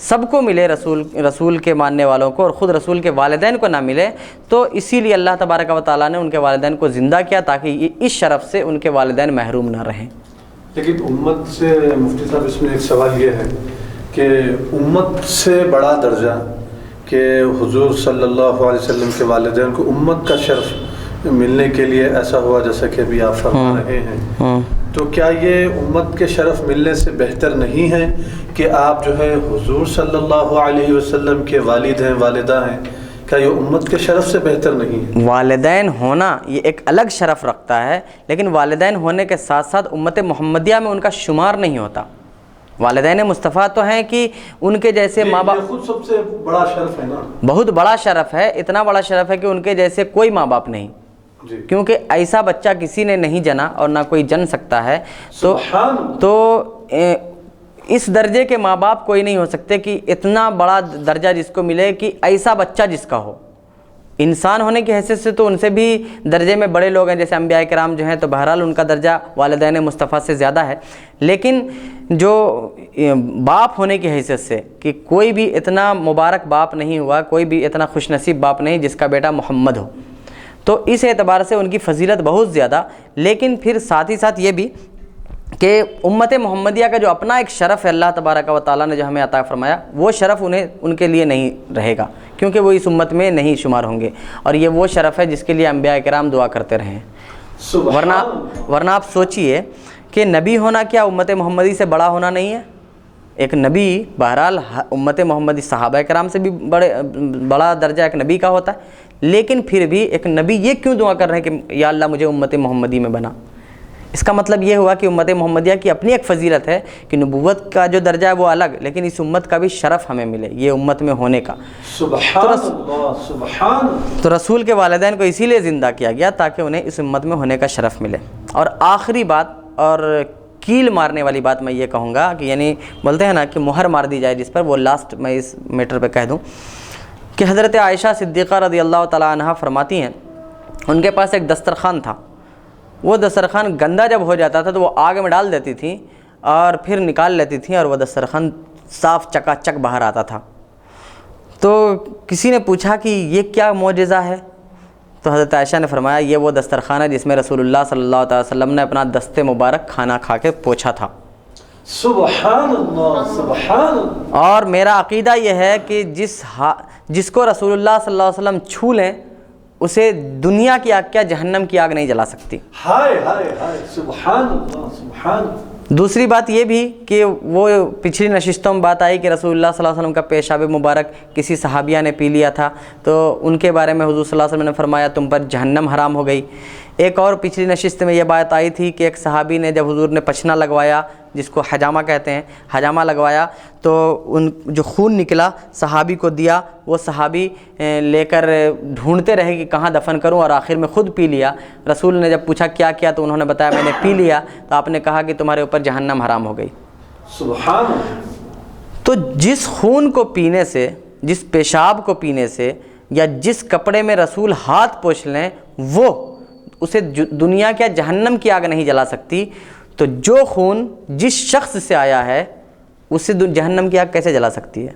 سب کو ملے، رسول کے ماننے والوں کو، اور خود رسول کے والدین کو نہ ملے، تو اسی لیے اللہ تبارک و تعالیٰ نے ان کے والدین کو زندہ کیا تاکہ اس شرف سے ان کے والدین محروم نہ رہیں۔ لیکن امت سے مفتی صاحب اس میں ایک سوال یہ ہے کہ امت سے بڑا درجہ کہ حضور صلی اللہ علیہ وسلم کے والدین کو امت کا شرف ملنے کے لیے ایسا ہوا جیسا کہ ابھی آپ فرما رہے ہیں، تو کیا یہ امت کے شرف ملنے سے بہتر نہیں ہے کہ آپ جو ہے حضور صلی اللہ علیہ وسلم کے والد ہیں، والدہ ہیں، کیا یہ امت کے شرف سے بہتر نہیں ہے؟ والدین ہونا یہ ایک الگ شرف رکھتا ہے، لیکن والدین ہونے کے ساتھ ساتھ امت محمدیہ میں ان کا شمار نہیں ہوتا۔ والدین مصطفیٰ تو ہیں کہ ان کے جیسے ماں باپ، یہ خود سب سے بڑا شرف ہے نا، بہت بڑا شرف ہے، اتنا بڑا شرف ہے کہ ان کے جیسے کوئی ماں باپ نہیں، کیونکہ ایسا بچہ کسی نے نہیں جنا اور نہ کوئی جن سکتا ہے۔ تو اس درجے کے ماں باپ کوئی نہیں ہو سکتے کہ اتنا بڑا درجہ جس کو ملے کہ ایسا بچہ جس کا ہو۔ انسان ہونے کی حیثیت سے تو ان سے بھی درجے میں بڑے لوگ ہیں، جیسے انبیاء کرام جو ہیں، تو بہرحال ان کا درجہ والدین مصطفیٰ سے زیادہ ہے، لیکن جو باپ ہونے کی حیثیت سے کہ کوئی بھی اتنا مبارک باپ نہیں ہوا، کوئی بھی اتنا خوش نصیب باپ نہیں جس کا بیٹا محمد ہو، تو اس اعتبار سے ان کی فضیلت بہت زیادہ۔ لیکن پھر ساتھ ہی ساتھ یہ بھی کہ امت محمدیہ کا جو اپنا ایک شرف ہے اللہ تبارک و تعالیٰ نے جو ہمیں عطا فرمایا، وہ شرف ان کے لیے نہیں رہے گا، کیونکہ وہ اس امت میں نہیں شمار ہوں گے، اور یہ وہ شرف ہے جس کے لیے انبیاء کرام دعا کرتے رہے ہیں۔ ورنہ آپ سوچئے کہ نبی ہونا کیا امت محمدی سے بڑا ہونا نہیں ہے؟ ایک نبی بہرحال امت محمدی صحابہ کرام سے بھی بڑا درجہ ایک نبی کا ہوتا ہے، لیکن پھر بھی ایک نبی یہ کیوں دعا کر رہے ہیں کہ یا اللہ مجھے امت محمدی میں بنا؟ اس کا مطلب یہ ہوا کہ امت محمدیہ کی اپنی ایک فضیلت ہے کہ نبوت کا جو درجہ ہے وہ الگ، لیکن اس امت کا بھی شرف ہمیں ملے، یہ امت میں ہونے کا۔ سبحان اللہ، سبحان اللہ۔ تو رسول کے والدین کو اسی لیے زندہ کیا گیا تاکہ انہیں اس امت میں ہونے کا شرف ملے۔ اور آخری بات اور کیل مارنے والی بات میں یہ کہوں گا کہ یعنی بولتے ہیں نا کہ مہر مار دی جائے جس پر، وہ لاسٹ میں اس میٹر پہ کہہ دوں کہ حضرت عائشہ صدیقہ رضی اللہ تعالیٰ عنہا فرماتی ہیں، ان کے پاس ایک دسترخوان تھا، وہ دسترخوان گندا جب ہو جاتا تھا تو وہ آگ میں ڈال دیتی تھیں اور پھر نکال لیتی تھیں، اور وہ دسترخوان صاف چکا چک باہر آتا تھا۔ تو کسی نے پوچھا کہ یہ کیا معجزہ ہے؟ تو حضرت عائشہ نے فرمایا یہ وہ دسترخوان ہے جس میں رسول اللہ صلی اللہ علیہ وسلم نے اپنا دست مبارک کھانا کھا کے پوچھا تھا۔ سبحان اللہ، سبحان اللہ۔ اور میرا عقیدہ یہ ہے کہ جس کو رسول اللہ صلی اللہ علیہ وسلم چھو لیں اسے دنیا کی آگ کیا جہنم کی آگ نہیں جلا سکتی۔ ہائے ہائے ہائے، سبحان اللہ، سبحان اللہ۔ دوسری بات یہ بھی کہ وہ پچھلی نشستوں میں بات آئی کہ رسول اللہ صلی اللہ علیہ وسلم کا پیشاب مبارک کسی صحابیہ نے پی لیا تھا، تو ان کے بارے میں حضور صلی اللہ علیہ وسلم نے فرمایا تم پر جہنم حرام ہو گئی۔ ایک اور پچھلی نشست میں یہ بات آئی تھی کہ ایک صحابی نے جب حضور نے پچھنا لگوایا، جس کو حجامہ کہتے ہیں، حجامہ لگوایا تو ان جو خون نکلا صحابی کو دیا، وہ صحابی لے کر ڈھونڈتے رہے کہ کہاں دفن کروں، اور آخر میں خود پی لیا۔ رسول نے جب پوچھا کیا کیا تو انہوں نے بتایا میں نے پی لیا، تو آپ نے کہا کہ تمہارے اوپر جہنم حرام ہو گئی۔ سبحان اللہ۔ تو جس خون کو پینے سے، جس پیشاب کو پینے سے، یا جس کپڑے میں رسول ہاتھ پوچھ لیں، وہ اسے دنیا کیا جہنم کی آگ نہیں جلا سکتی، تو جو خون جس شخص سے آیا ہے اسے جہنم کی آگ کیسے جلا سکتی ہے؟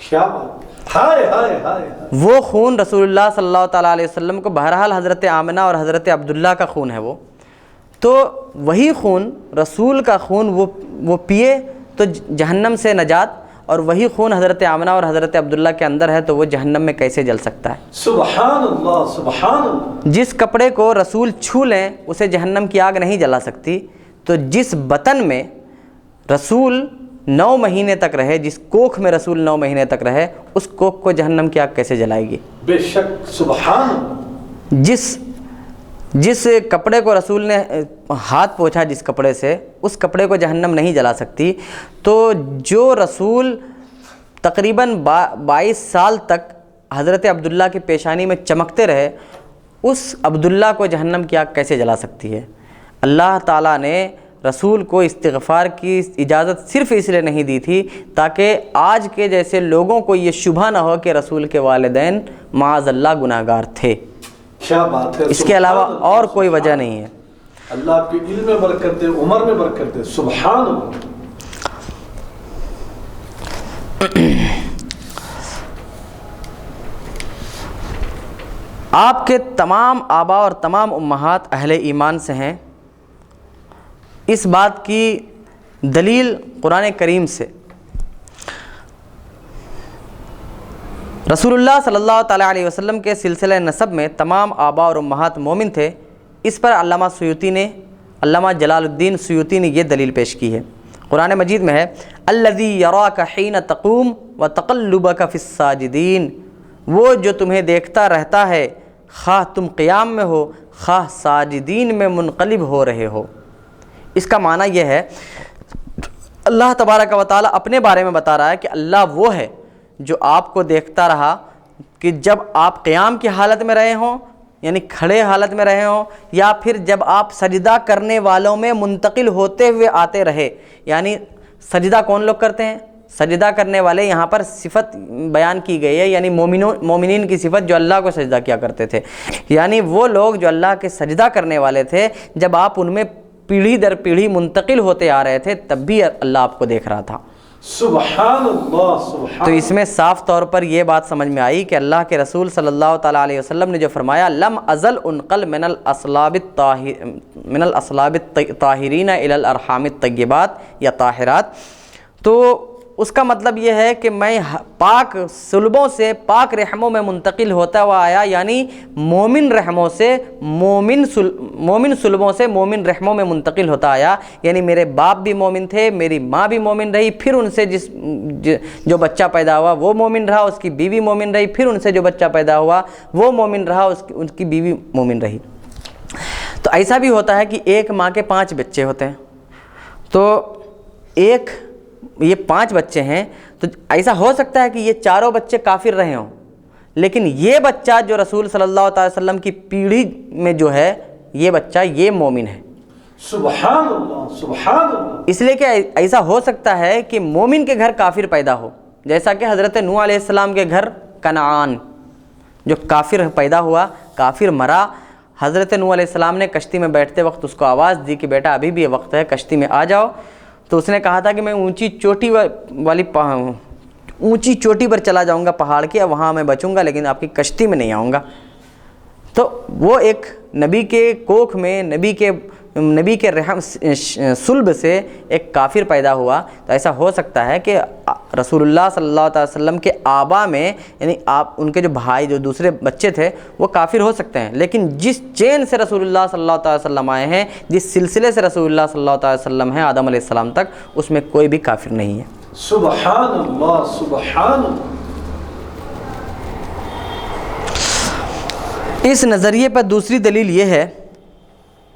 کیا بات۔ ہائے ہائے ہائے، وہ خون رسول اللہ صلی اللہ تعالیٰ علیہ وسلم کو، بہرحال حضرت آمنہ اور حضرت عبداللہ کا خون ہے وہ، تو وہی خون رسول کا خون وہ پیے تو جہنم سے نجات، اور وہی خون حضرت آمنہ اور حضرت عبداللہ کے اندر ہے تو وہ جہنم میں کیسے جل سکتا ہے؟ سبحان اللہ سبحان اللہ۔ جس کپڑے کو رسول چھو لیں اسے جہنم کی آگ نہیں جلا سکتی، تو جس بطن میں رسول 9 مہینے تک رہے، جس کوکھ میں رسول 9 مہینے تک رہے، اس کوکھ کو جہنم کی آگ کیسے جلائے گی؟ بے شک سبحان اللہ۔ جس کپڑے کو رسول نے ہاتھ پوچھا، جس کپڑے سے، اس کپڑے کو جہنم نہیں جلا سکتی، تو جو رسول تقریباً 22 سال تک حضرت عبداللہ کی پیشانی میں چمکتے رہے، اس عبداللہ کو جہنم کی آگ کیسے جلا سکتی ہے؟ اللہ تعالیٰ نے رسول کو استغفار کی اجازت صرف اس لیے نہیں دی تھی تاکہ آج کے جیسے لوگوں کو یہ شبہ نہ ہو کہ رسول کے والدین معاذ اللہ گناہگار تھے۔ کیا بات ہے، اس کے علاوہ اور کوئی وجہ نہیں ہے۔ اللہ آپ کی علم میں برکت دے، عمر میں برکت دے، سبحان اللہ۔ آپ کے تمام آبا اور تمام امہات اہل ایمان سے ہیں، اس بات کی دلیل قرآن کریم سے۔ رسول اللہ صلی اللہ تعالیٰ علیہ وسلم کے سلسلہ نسب میں تمام آبا اور امہات مومن تھے۔ اس پر علامہ جلال الدین سیوطی نے یہ دلیل پیش کی ہے۔ قرآن مجید میں ہے الذی یراک حین تقوم وتقلبک فی الساجدین، وہ جو تمہیں دیکھتا رہتا ہے خواہ تم قیام میں ہو خواہ ساجدین میں منقلب ہو رہے ہو۔ اس کا معنی یہ ہے، اللہ تبارک و تعالیٰ اپنے بارے میں بتا رہا ہے کہ اللہ وہ ہے جو آپ کو دیکھتا رہا کہ جب آپ قیام کی حالت میں رہے ہوں، یعنی کھڑے حالت میں رہے ہوں، یا پھر جب آپ سجدہ کرنے والوں میں منتقل ہوتے ہوئے آتے رہے۔ یعنی سجدہ کون لوگ کرتے ہیں؟ سجدہ کرنے والے، یہاں پر صفت بیان کی گئی ہے، یعنی مومنین کی صفت جو اللہ کو سجدہ کیا کرتے تھے، یعنی وہ لوگ جو اللہ کے سجدہ کرنے والے تھے، جب آپ ان میں پیڑھی در پیڑھی منتقل ہوتے آ رہے تھے تب بھی اللہ آپ کو دیکھ رہا تھا۔ سبحان اللہ سبحان۔ تو اس میں صاف طور پر یہ بات سمجھ میں آئی کہ اللہ کے رسول صلی اللہ تعالیٰ علیہ وسلم نے جو فرمایا لم ازل انقل من الاصلاب الطاہرین الی الارحام الطیبات یا طاہرات، تو اس کا مطلب یہ ہے کہ میں پاک صلبوں سے پاک رحموں میں منتقل ہوتا ہوا آیا، یعنی مومن رحموں سے مومن صلبوں سے مومن رحموں میں منتقل ہوتا آیا، یعنی میرے باپ بھی مومن تھے، میری ماں بھی مومن رہی، پھر ان سے جو بچہ پیدا ہوا وہ مومن رہا، اس کی بیوی مومن رہی، پھر ان سے جو بچہ پیدا ہوا وہ مومن رہا، ان کی بیوی مومن رہی۔ تو ایسا بھی ہوتا ہے کہ ایک ماں کے 5 بچے ہوتے ہیں، تو یہ 5 بچے ہیں، تو ایسا ہو سکتا ہے کہ یہ چاروں بچے کافر رہے ہوں، لیکن یہ بچہ جو رسول صلی اللہ علیہ وسلم کی پیڑھی میں جو ہے یہ بچہ یہ مومن ہے۔ سبحان اللہ سبحان اللہ۔ اس لیے کہ ایسا ہو سکتا ہے کہ مومن کے گھر کافر پیدا ہو، جیسا کہ حضرت نوح علیہ السلام کے گھر کنعان جو کافر پیدا ہوا، کافر مرا، حضرت نوح علیہ السلام نے کشتی میں بیٹھتے وقت اس کو آواز دی کہ بیٹا ابھی بھی یہ وقت ہے کشتی میں آ جاؤ، تو اس نے کہا تھا کہ میں اونچی چوٹی پر چلا جاؤں گا پہاڑ کی، وہاں میں بچوں گا لیکن آپ کی کشتی میں نہیں آؤں گا۔ تو وہ ایک نبی کے کوکھ میں نبی کے رحم صلب سے ایک کافر پیدا ہوا، تو ایسا ہو سکتا ہے کہ رسول اللہ صلی اللہ علیہ وسلم کے آبا میں، یعنی ان کے جو بھائی جو دوسرے بچے تھے وہ کافر ہو سکتے ہیں، لیکن جس چین سے رسول اللہ صلی اللہ علیہ وسلم آئے ہیں، جس سلسلے سے رسول اللہ صلی اللہ علیہ وسلم ہیں آدم علیہ السلام تک، اس میں کوئی بھی کافر نہیں ہے۔ سبحان اللہ سبحان اللہ۔ اس نظریے پر دوسری دلیل یہ ہے،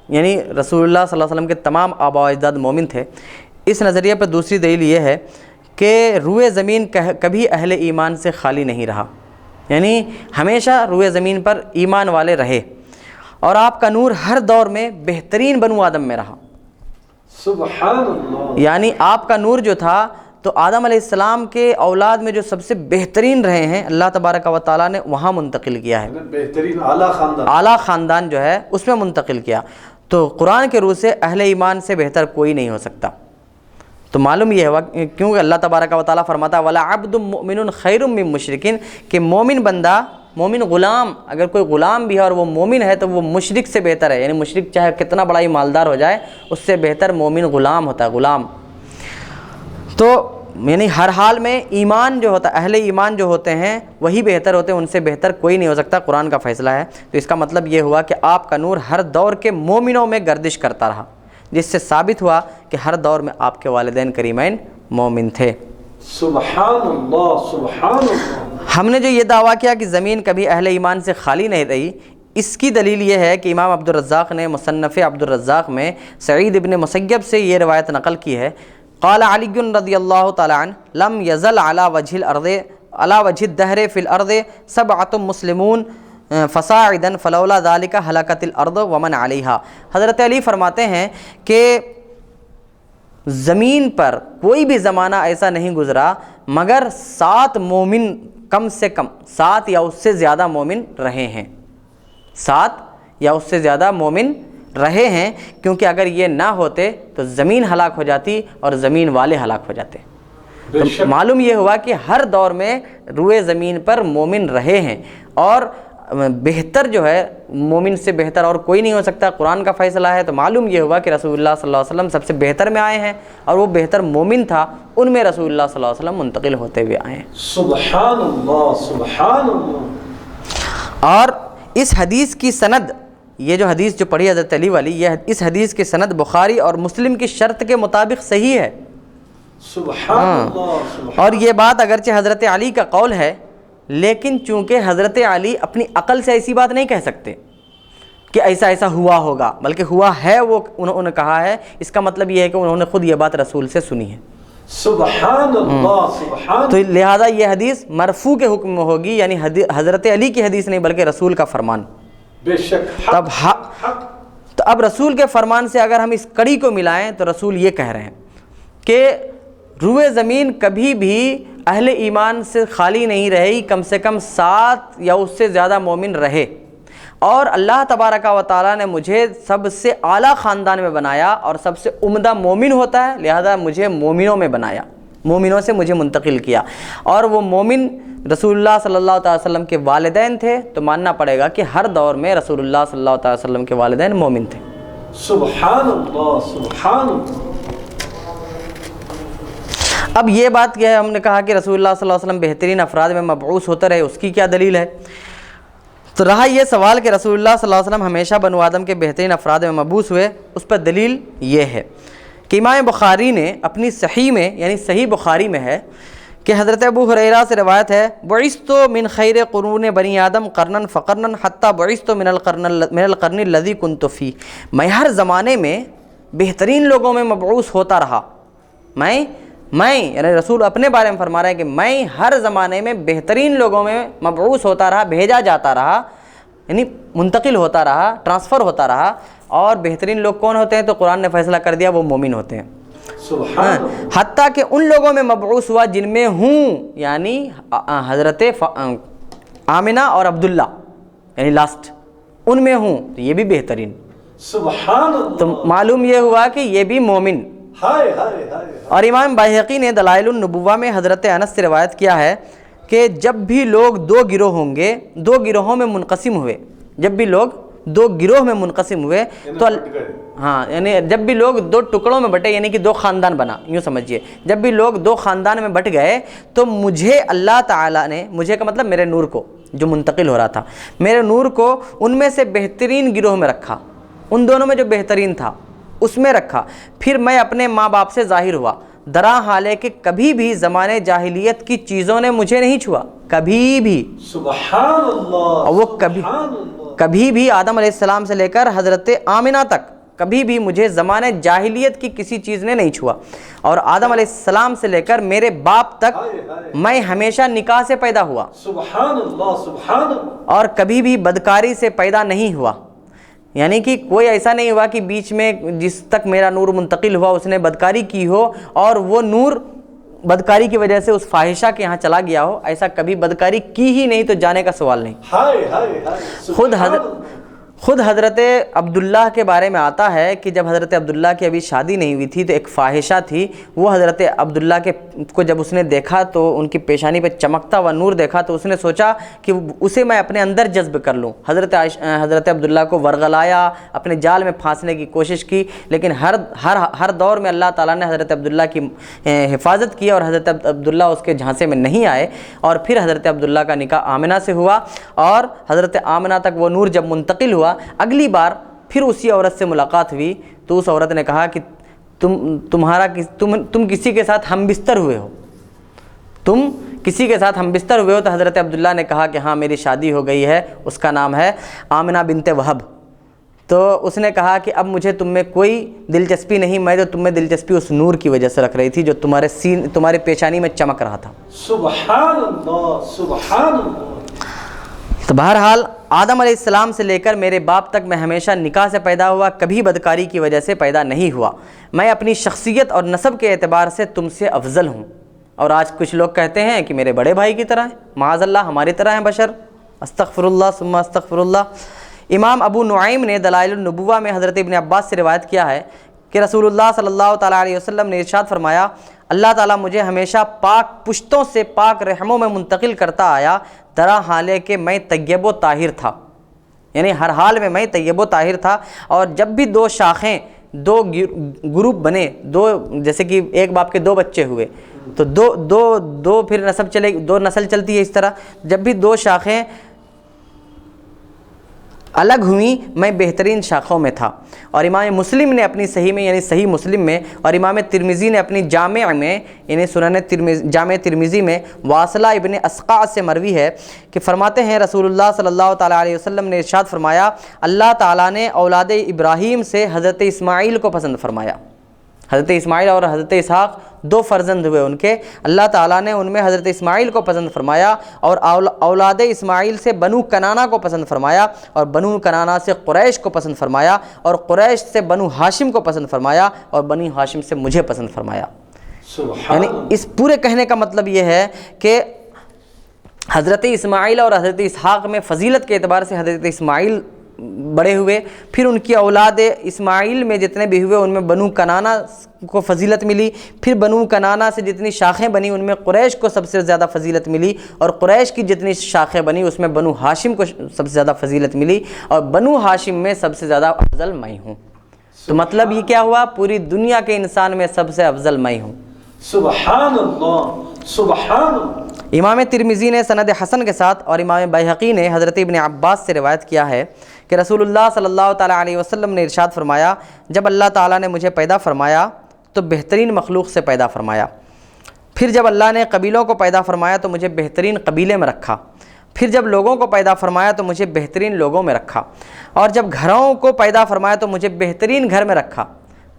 یعنی رسول اللہ صلی اللہ علیہ وسلم کے تمام آبا و اجداد مومن تھے، اس نظریے پر دوسری دلیل یہ ہے کہ روئے زمین کبھی اہل ایمان سے خالی نہیں رہا، یعنی ہمیشہ روئے زمین پر ایمان والے رہے، اور آپ کا نور ہر دور میں بہترین بنو آدم میں رہا۔ سبحان اللہ۔ یعنی آپ کا نور جو تھا تو آدم علیہ السلام کے اولاد میں جو سب سے بہترین رہے ہیں اللہ تبارک و تعالیٰ نے وہاں منتقل کیا ہے، بہترین اعلیٰ خاندان جو ہے اس میں منتقل کیا۔ تو قرآن کے روح سے اہل ایمان سے بہتر کوئی نہیں ہو سکتا۔ تو معلوم یہ ہوا کیونکہ اللہ تبارک و تعالیٰ فرماتا ہے وَلَا عَبْدٌ مُؤْمِنٌ خَيْرٌ مِّن مُشْرِكٍ کہ مومن بندہ، مومن غلام، اگر کوئی غلام بھی ہے اور وہ مومن ہے تو وہ مشرک سے بہتر ہے. یعنی مشرک چاہے کتنا بڑا ہی مالدار ہو جائے اس سے بہتر مومن غلام ہوتا ہے، غلام. تو یعنی ہر حال میں ایمان جو ہوتا ہے، اہل ایمان جو ہوتے ہیں وہی بہتر ہوتے ہیں، ان سے بہتر کوئی نہیں ہو سکتا. قرآن کا فیصلہ ہے. تو اس کا مطلب یہ ہوا کہ آپ کا نور ہر دور کے مومنوں میں گردش کرتا رہا، جس سے ثابت ہوا کہ ہر دور میں آپ کے والدین کریمین مومن تھے. سبحان اللہ سبحان اللہ. ہم نے جو یہ دعویٰ کیا کہ زمین کبھی اہل ایمان سے خالی نہیں رہی، اس کی دلیل یہ ہے کہ امام عبدالرزاق نے مصنف عبدالرزاق میں سعید ابن مسیب سے یہ روایت نقل کی ہے. قال علی رضی اللہ تعالی عنہ لم یزل علی وجہ الدہر فی الارض سبعۃ مسلمون فصاعدا فلولا ذلک ہلکت الارض ومن علیہا. حضرت علی فرماتے ہیں کہ زمین پر کوئی بھی زمانہ ایسا نہیں گزرا مگر 7 مومن، کم سے کم 7 یا اس سے زیادہ مومن رہے ہیں، 7 یا اس سے زیادہ مومن رہے ہیں، کیونکہ اگر یہ نہ ہوتے تو زمین ہلاک ہو جاتی اور زمین والے ہلاک ہو جاتے. تو معلوم یہ ہوا کہ ہر دور میں روئے زمین پر مومن رہے ہیں، اور بہتر جو ہے مومن سے بہتر اور کوئی نہیں ہو سکتا. قرآن کا فیصلہ ہے. تو معلوم یہ ہوا کہ رسول اللہ صلی اللہ علیہ وسلم سب سے بہتر میں آئے ہیں، اور وہ بہتر مومن تھا، ان میں رسول اللہ صلی اللہ علیہ وسلم منتقل ہوتے ہوئے آئے ہیں. سبحان اللہ سبحان اللہ. اور اس حدیث کی سند، یہ جو حدیث جو پڑھی حضرت علی والی، یہ اس حدیث کی سند بخاری اور مسلم کی شرط کے مطابق صحیح ہے. سبحان اللہ. اور یہ بات اگرچہ حضرت علی کا قول ہے، لیکن چونکہ حضرت علی اپنی عقل سے ایسی بات نہیں کہہ سکتے کہ ایسا ایسا ہوا ہوگا، بلکہ ہوا ہے وہ انہوں نے کہا ہے. اس کا مطلب یہ ہے کہ انہوں نے خود یہ بات رسول سے سنی ہے. سبحان اللہ سبحان. تو لہذا یہ حدیث مرفوع کے حکم میں ہوگی، یعنی حضرت علی کی حدیث نہیں بلکہ رسول کا فرمان. بے شک تو اب رسول کے فرمان سے اگر ہم اس کڑی کو ملائیں تو رسول یہ کہہ رہے ہیں کہ روئے زمین کبھی بھی اہل ایمان سے خالی نہیں رہی، کم سے کم 7 یا اس سے زیادہ مومن رہے، اور اللہ تبارک و تعالیٰ نے مجھے سب سے اعلیٰ خاندان میں بنایا اور سب سے عمدہ مومن ہوتا ہے، لہذا مجھے مومنوں میں بنایا، مومنوں سے مجھے منتقل کیا. اور وہ مومن رسول اللہ صلی اللہ تعالی وسلم کے والدین تھے، تو ماننا پڑے گا کہ ہر دور میں رسول اللہ صلی اللہ تعالی وسلم کے والدین مومن تھے. سبحان اللہ سبحان اللہ. اب یہ بات کیا ہے، ہم نے کہا کہ رسول اللہ صلی اللہ علیہ وسلم بہترین افراد میں مبعوث ہوتے رہے، اس کی کیا دلیل ہے؟ تو رہا یہ سوال کہ رسول اللہ صلی اللہ علیہ وسلم ہمیشہ بنو آدم کے بہترین افراد میں مبعوث ہوئے. اس پر دلیل یہ ہے کہ امام بخاری نے اپنی صحیح میں، یعنی صحیح بخاری میں ہے کہ حضرت ابو ہریرہ سے روایت ہے بعثت من خیر قرون بنی آدم قرنا فقرنا حتی بعثت من القرن الذی کنت فی. میں ہر زمانے میں بہترین لوگوں میں مبعوث ہوتا رہا. میں یعنی رسول اپنے بارے میں فرما رہے ہیں کہ میں ہر زمانے میں بہترین لوگوں میں مبعوث ہوتا رہا، بھیجا جاتا رہا، یعنی منتقل ہوتا رہا، ٹرانسفر ہوتا رہا. اور بہترین لوگ کون ہوتے ہیں؟ تو قرآن نے فیصلہ کر دیا وہ مومن ہوتے ہیں. حتیٰ کہ ان لوگوں میں مبعوث ہوا جن میں ہوں، یعنی حضرت آمنہ اور عبداللہ، یعنی لاسٹ ان میں ہوں، تو یہ بھی بہترین. سبحان اللہ. تو معلوم یہ ہوا کہ یہ بھی مومن. اور امام بحقی نے دلائل النبوہ میں حضرت انس سے روایت کیا ہے کہ جب بھی لوگ 2 گروہ ہوں گے، 2 گروہوں میں منقسم ہوئے، جب بھی لوگ 2 گروہ میں منقسم ہوئے تو یعنی جب بھی لوگ 2 ٹکڑوں میں بٹے، یعنی کہ 2 خاندان بنا، یوں سمجھیے، جب بھی لوگ 2 خاندان میں بٹ گئے تو مجھے اللہ تعالیٰ نے، مجھے کا مطلب میرے نور کو جو منتقل ہو رہا تھا، میرے نور کو ان میں سے بہترین گروہ میں رکھا، ان دونوں میں جو بہترین تھا اس میں رکھا. پھر میں اپنے ماں باپ سے ظاہر ہوا، درا حالے کہ کبھی بھی زمانے جاہلیت کی چیزوں نے مجھے نہیں چھوا، کبھی بھی. سبحان اللہ. اور وہ کبھی بھی آدم علیہ السلام سے لے کر حضرت آمنہ تک کبھی بھی مجھے زمانے جاہلیت کی کسی چیز نے نہیں چھوا. اور آدم علیہ السلام سے لے کر میرے باپ تک میں ہمیشہ نکاح سے پیدا ہوا. سبحان اللہ سبحان اللہ. اور کبھی بھی بدکاری سے پیدا نہیں ہوا، یعنی کہ کوئی ایسا نہیں ہوا کہ بیچ میں جس تک میرا نور منتقل ہوا اس نے بدکاری کی ہو اور وہ نور بدکاری کی وجہ سے اس فاحشہ کے یہاں چلا گیا ہو. ایسا کبھی بدکاری کی ہی نہیں تو جانے کا سوال نہیں. خود حضرت عبداللہ کے بارے میں آتا ہے کہ جب حضرت عبداللہ کی ابھی شادی نہیں ہوئی تھی تو ایک فاحشہ تھی، وہ حضرت عبداللہ کو جب اس نے دیکھا تو ان کی پیشانی پہ چمکتا ہوا نور دیکھا تو اس نے سوچا کہ اسے میں اپنے اندر جذب کر لوں۔ حضرت عبداللہ کو ورغلایا، اپنے جال میں پھانسنے کی کوشش کی، لیکن ہر دور میں اللہ تعالیٰ نے حضرت عبداللہ کی حفاظت کی اور حضرت عبداللہ اس کے جھانسے میں نہیں آئے، اور پھر حضرت عبداللہ کا نکاح آمنہ سے ہوا، اور حضرت آمنہ تک وہ نور جب منتقل ہوا، اگلی بار پھر اسی عورت سے ملاقات ہوئی تو اس عورت نے کہا کہ تم کسی کے ساتھ ہم بستر ہوئے ہو، تم کسی کے ساتھ ہم بستر ہوئے ہو۔ تو حضرت عبداللہ نے کہا کہ ہاں میری شادی ہو گئی ہے، اس کا نام ہے آمنہ بنت وہب۔ تو اس نے کہا کہ اب مجھے تم میں کوئی دلچسپی نہیں، میں تو تم میں دلچسپی اس نور کی وجہ سے رکھ رہی تھی جو تمہارے پیشانی میں چمک رہا تھا۔ سبحان اللہ، سبحان اللہ۔ تو بہرحال آدم علیہ السلام سے لے کر میرے باپ تک میں ہمیشہ نکاح سے پیدا ہوا، کبھی بدکاری کی وجہ سے پیدا نہیں ہوا۔ میں اپنی شخصیت اور نسب کے اعتبار سے تم سے افضل ہوں۔ اور آج کچھ لوگ کہتے ہیں کہ میرے بڑے بھائی کی طرح ہیں، معاذ اللہ ہماری طرح ہیں بشر، استغفر اللہ ثم استغفر اللہ۔ امام ابو نعیم نے دلائل النبوہ میں حضرت ابن عباس سے روایت کیا ہے کہ رسول اللہ صلی اللہ تعالیٰ علیہ وسلم نے ارشاد فرمایا، اللہ تعالیٰ مجھے ہمیشہ پاک پشتوں سے پاک رحموں میں منتقل کرتا آیا، درا حالے کہ میں طیب و طاہر تھا، یعنی ہر حال میں میں طیب و طاہر تھا۔ اور جب بھی دو شاخیں، دو گروپ بنے، دو جیسے کہ ایک باپ کے دو بچے ہوئے تو دو پھر دو نسل چلتی ہے، اس طرح جب بھی دو شاخیں الگ ہوئیں میں بہترین شاخوں میں تھا۔ اور امام مسلم نے اپنی صحیح میں یعنی صحیح مسلم میں، اور امام ترمذی نے اپنی جامع میں یعنی سنن جامع ترمذی میں واصلہ ابن اسقع سے مروی ہے کہ فرماتے ہیں رسول اللہ صلی اللہ تعالیٰ علیہ وسلم نے ارشاد فرمایا، اللہ تعالیٰ نے اولاد ابراہیم سے حضرت اسماعیل کو پسند فرمایا۔ حضرت اسماعیل اور حضرت اسحاق دو فرزند ہوئے ان کے، اللہ تعالیٰ نے ان میں حضرت اسماعیل کو پسند فرمایا اور اولاد اسماعیل سے بنو کنانہ کو پسند فرمایا، اور بنو کنانہ سے قریش کو پسند فرمایا، اور قریش سے بنو ہاشم کو پسند فرمایا، اور بنی ہاشم سے مجھے پسند فرمایا۔ یعنی اس پورے کہنے کا مطلب یہ ہے کہ حضرت اسماعیل اور حضرت اسحاق میں فضیلت کے اعتبار سے حضرت اسماعیل بڑے ہوئے، پھر ان کی اولاد اسماعیل میں جتنے بھی ہوئے ان میں بنو کنانہ کو فضیلت ملی، پھر بنو کنانہ سے جتنی شاخیں بنی ان میں قریش کو سب سے زیادہ فضیلت ملی، اور قریش کی جتنی شاخیں بنی اس میں بنو ہاشم کو سب سے زیادہ فضیلت ملی، اور بنو ہاشم میں سب سے زیادہ افضل میں ہوں۔ تو مطلب یہ کیا ہوا؟ پوری دنیا کے انسان میں سب سے افضل میں ہوں۔ سبحان اللہ، سبحان اللہ۔ امام ترمذی نے سند حسن کے ساتھ اور امام بیہقی نے حضرت ابن عباس سے روایت کیا ہے کہ رسول اللہ صلی اللہ تعالیٰ علیہ وسلم نے ارشاد فرمایا، جب اللہ تعالیٰ نے مجھے پیدا فرمایا تو بہترین مخلوق سے پیدا فرمایا، پھر جب اللہ نے قبیلوں کو پیدا فرمایا تو مجھے بہترین قبیلے میں رکھا، پھر جب لوگوں کو پیدا فرمایا تو مجھے بہترین لوگوں میں رکھا، اور جب گھروں کو پیدا فرمایا تو مجھے بہترین گھر میں رکھا،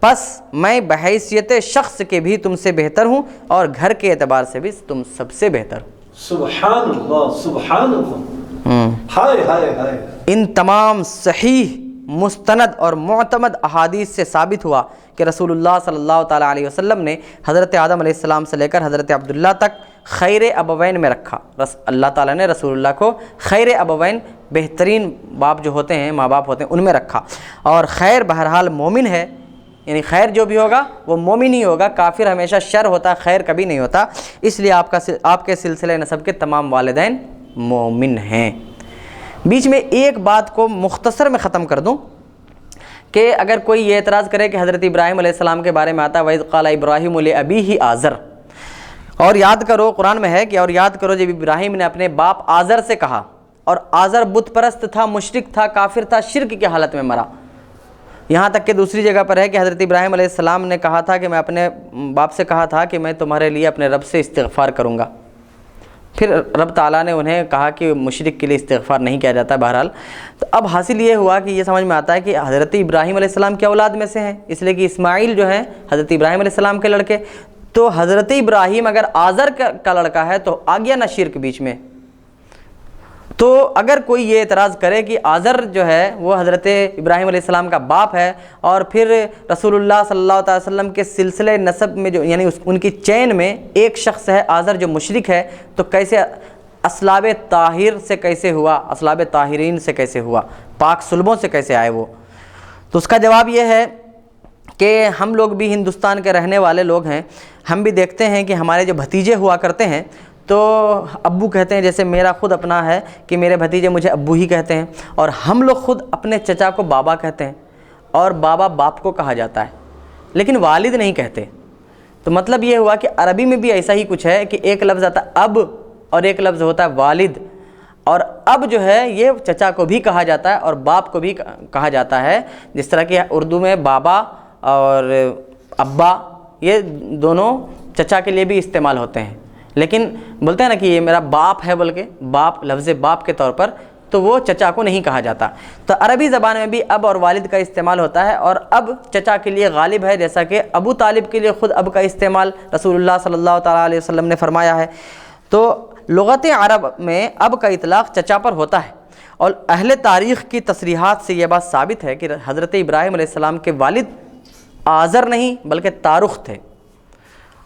پس میں بحیثیت شخص کے بھی تم سے بہتر ہوں اور گھر کے اعتبار سے بھی تم سب سے بہتر ہوں۔ سبحان اللہ، سبحان اللہ، ہائے ہائے ہائے۔ ان تمام صحیح مستند اور معتمد احادیث سے ثابت ہوا کہ رسول اللہ صلی اللہ تعالیٰ علیہ وسلم نے حضرت آدم علیہ السلام سے لے کر حضرت عبداللہ تک خیر ابوین میں رکھا۔ اللہ تعالیٰ نے رسول اللہ کو خیر ابوین، بہترین باپ جو ہوتے ہیں، ماں باپ ہوتے ہیں، ان میں رکھا۔ اور خیر بہرحال مومن ہے، یعنی خیر جو بھی ہوگا وہ مومن ہی ہوگا، کافر ہمیشہ شر ہوتا ہے، خیر کبھی نہیں ہوتا، اس لیے آپ کے سلسلہ نسب کے تمام والدین مومن ہیں۔ بیچ میں ایک بات کو مختصر میں ختم کر دوں کہ اگر کوئی یہ اعتراض کرے کہ حضرت ابراہیم علیہ السلام کے بارے میں آتا ہے وَإِذْ قَالَ إِبْرَاهِيمُ لِأَبِيهِ آزر، اور یاد کرو قرآن میں ہے کہ اور یاد کرو جب ابراہیم نے اپنے باپ آزر سے کہا، اور آزر بت پرست تھا، مشرک تھا، کافر تھا، شرک کی حالت میں مرا۔ یہاں تک کہ دوسری جگہ پر ہے کہ حضرت ابراہیم علیہ السلام نے کہا تھا کہ میں اپنے باپ سے کہا تھا کہ میں تمہارے لیے اپنے رب سے استغفار کروں گا، پھر رب تعالیٰ نے انہیں کہا کہ مشرک کے لیے استغفار نہیں کیا جاتا۔ بہرحال تو اب حاصل یہ ہوا کہ یہ سمجھ میں آتا ہے کہ حضرت ابراہیم علیہ السلام کی اولاد میں سے ہیں، اس لیے کہ اسماعیل جو ہیں حضرت ابراہیم علیہ السلام کے لڑکے، تو حضرت ابراہیم اگر آزر کا لڑکا ہے تو آ گیا نا شرک بیچ میں۔ تو اگر کوئی یہ اعتراض کرے کہ آزر جو ہے وہ حضرت ابراہیم علیہ السلام کا باپ ہے، اور پھر رسول اللہ صلی اللہ علیہ وسلم کے سلسلے نسب میں جو یعنی ان کی چین میں ایک شخص ہے آزر جو مشرک ہے، تو کیسے اسلاب طاہر سے کیسے ہوا، اسلاب طاہرین سے کیسے ہوا، پاک صلبوں سے کیسے آئے وہ؟ تو اس کا جواب یہ ہے کہ ہم لوگ بھی ہندوستان کے رہنے والے لوگ ہیں، ہم بھی دیکھتے ہیں کہ ہمارے جو بھتیجے ہوا کرتے ہیں تو ابو کہتے ہیں، جیسے میرا خود اپنا ہے کہ میرے بھتیجے مجھے ابو ہی کہتے ہیں، اور ہم لوگ خود اپنے چچا کو بابا کہتے ہیں، اور بابا باپ کو کہا جاتا ہے، لیکن والد نہیں کہتے۔ تو مطلب یہ ہوا کہ عربی میں بھی ایسا ہی کچھ ہے کہ ایک لفظ آتا ہے اب اور ایک لفظ ہوتا ہے والد، اور اب جو ہے یہ چچا کو بھی کہا جاتا ہے اور باپ کو بھی کہا جاتا ہے، جس طرح کہ اردو میں بابا اور ابا یہ دونوں چچا کے لیے بھی استعمال ہوتے ہیں، لیکن بولتے ہیں نا کہ یہ میرا باپ ہے، بول کے باپ لفظ باپ کے طور پر، تو وہ چچا کو نہیں کہا جاتا۔ تو عربی زبان میں بھی اب اور والد کا استعمال ہوتا ہے، اور اب چچا کے لیے غالب ہے، جیسا کہ ابو طالب کے لیے خود اب کا استعمال رسول اللہ صلی اللہ تعالیٰ علیہ وسلم نے فرمایا ہے۔ تو لغت عرب میں اب کا اطلاق چچا پر ہوتا ہے، اور اہل تاریخ کی تصریحات سے یہ بات ثابت ہے کہ حضرت ابراہیم علیہ السلام کے والد آزر نہیں بلکہ تارخ تھے،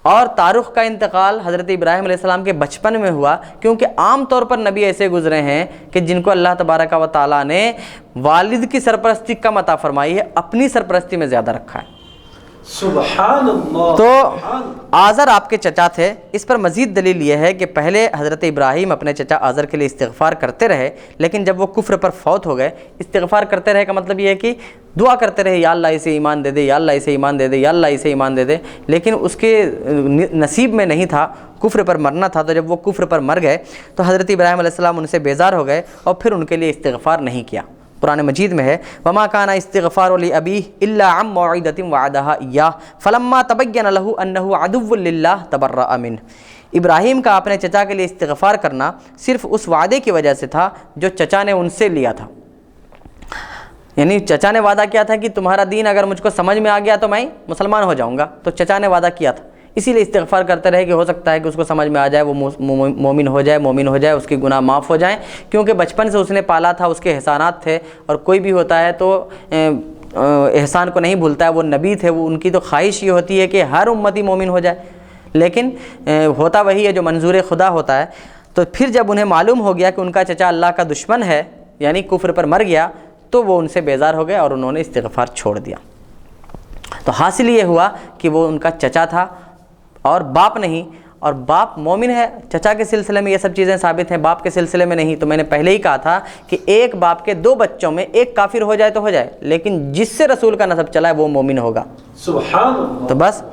اور تارخ کا انتقال حضرت ابراہیم علیہ السلام کے بچپن میں ہوا، کیونکہ عام طور پر نبی ایسے گزرے ہیں کہ جن کو اللہ تبارک و تعالیٰ نے والد کی سرپرستی کم عطا فرمائی ہے، اپنی سرپرستی میں زیادہ رکھا ہے۔ سبحان اللہ۔ تو آزر آپ کے چچا تھے۔ اس پر مزید دلیل یہ ہے کہ پہلے حضرت ابراہیم اپنے چچا آزر کے لیے استغفار کرتے رہے، لیکن جب وہ کفر پر فوت ہو گئے، استغفار کرتے رہے کا مطلب یہ ہے کہ دعا کرتے رہے، یا اللہ اسے ایمان دے دے، یا اللہ اسے ایمان دے دے، یا اللہ اسے ایمان دے دے، لیکن اس کے نصیب میں نہیں تھا، کفر پر مرنا تھا۔ تو جب وہ کفر پر مر گئے تو حضرت ابراہیم علیہ السلام ان سے بیزار ہو گئے اور پھر ان کے لیے استغفار نہیں کیا۔ قرآن مجید میں ہے وما کان استغفار لأبیہ الا عن موعدۃ وعدها ایاہ فلما تبین له انه عدو للہ تبرأ منہ۔ ابراہیم کا اپنے چچا کے لیے استغفار کرنا صرف اس وعدے کی وجہ سے تھا جو چچا نے ان سے لیا تھا، یعنی چچا نے وعدہ کیا تھا کہ تمہارا دین اگر مجھ کو سمجھ میں آ گیا تو میں مسلمان ہو جاؤں گا، تو چچا نے وعدہ کیا تھا، اسی لیے استغفار کرتے رہے کہ ہو سکتا ہے کہ اس کو سمجھ میں آ جائے، وہ مومن ہو جائے، اس کے گناہ معاف ہو جائیں، کیونکہ بچپن سے اس نے پالا تھا، اس کے احسانات تھے، اور کوئی بھی ہوتا ہے تو احسان کو نہیں بھولتا ہے، وہ نبی تھے، وہ ان کی تو خواہش یہ ہوتی ہے کہ ہر امتی مومن ہو جائے، لیکن ہوتا وہی ہے جو منظور خدا ہوتا ہے۔ تو پھر جب انہیں معلوم ہو گیا کہ ان کا چچا اللہ کا دشمن ہے، یعنی کفر پر مر گیا، تو وہ ان سے بیزار ہو گئے اور انہوں نے استغفار چھوڑ دیا۔ تو حاصل یہ ہوا کہ وہ ان کا چچا تھا اور باپ نہیں، اور باپ مومن ہے۔ چچا کے سلسلے میں یہ سب چیزیں ثابت ہیں، باپ کے سلسلے میں نہیں۔ تو میں نے پہلے ہی کہا تھا کہ ایک باپ کے دو بچوں میں ایک کافر ہو جائے تو ہو جائے، لیکن جس سے رسول کا نسب چلا ہے وہ مومن ہوگا۔ سبحان اللہ۔ تو بس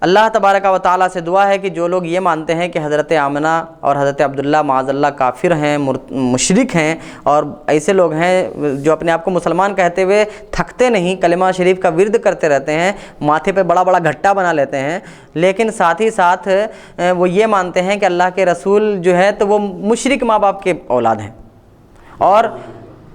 اللہ تبارک و تعالیٰ سے دعا ہے کہ جو لوگ یہ مانتے ہیں کہ حضرت آمنہ اور حضرت عبداللہ معاذ اللہ کافر ہیں، مشرک ہیں، اور ایسے لوگ ہیں جو اپنے آپ کو مسلمان کہتے ہوئے تھکتے نہیں، کلمہ شریف کا ورد کرتے رہتے ہیں، ماتھے پہ بڑا بڑا گھٹا بنا لیتے ہیں، لیکن ساتھ ہی ساتھ وہ یہ مانتے ہیں کہ اللہ کے رسول جو ہے تو وہ مشرک ماں باپ کے اولاد ہیں، اور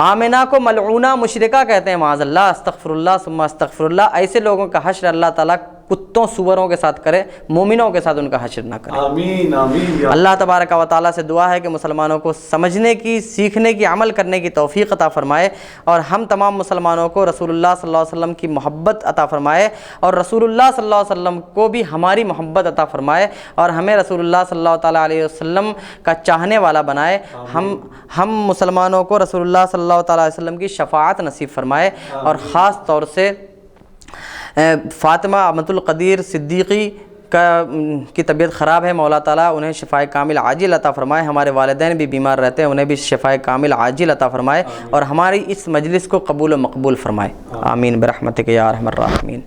آمنہ کو ملعونہ مشرکہ کہتے ہیں، معاذ اللہ، استغفر اللہ ثم استغفر اللہ۔ ایسے لوگوں کا حشر اللہ تعالیٰ کتوں سوروں کے ساتھ کرے، مومنوں کے ساتھ ان کا حشر نہ کرے۔ آمین آمین۔ اللہ تبارک و تعالیٰ سے دعا ہے کہ مسلمانوں کو سمجھنے کی، سیکھنے کی، عمل کرنے کی توفیق عطا فرمائے، اور ہم تمام مسلمانوں کو رسول اللہ صلی اللہ علیہ وسلم کی محبت عطا فرمائے، اور رسول اللہ صلی اللہ علیہ وسلم کو بھی ہماری محبت عطا فرمائے، اور ہمیں رسول اللہ صلی اللہ تعالیٰ علیہ وسلم کا چاہنے والا بنائے۔ ہم مسلمانوں کو رسول اللہ صلی اللہ تعالیٰ علیہ وسلم کی شفاعت نصیب فرمائے، اور خاص طور سے فاطمہ امۃ القدیر صدیقی کی طبیعت خراب ہے، مولا تعالیٰ انہیں شفائے کامل عاجل عطا فرمائے۔ ہمارے والدین بھی بیمار رہتے ہیں، انہیں بھی شفائے کامل عاجل عطا فرمائے، اور ہماری اس مجلس کو قبول و مقبول فرمائے۔ آمین برحمتک یا ارحم الراحمین۔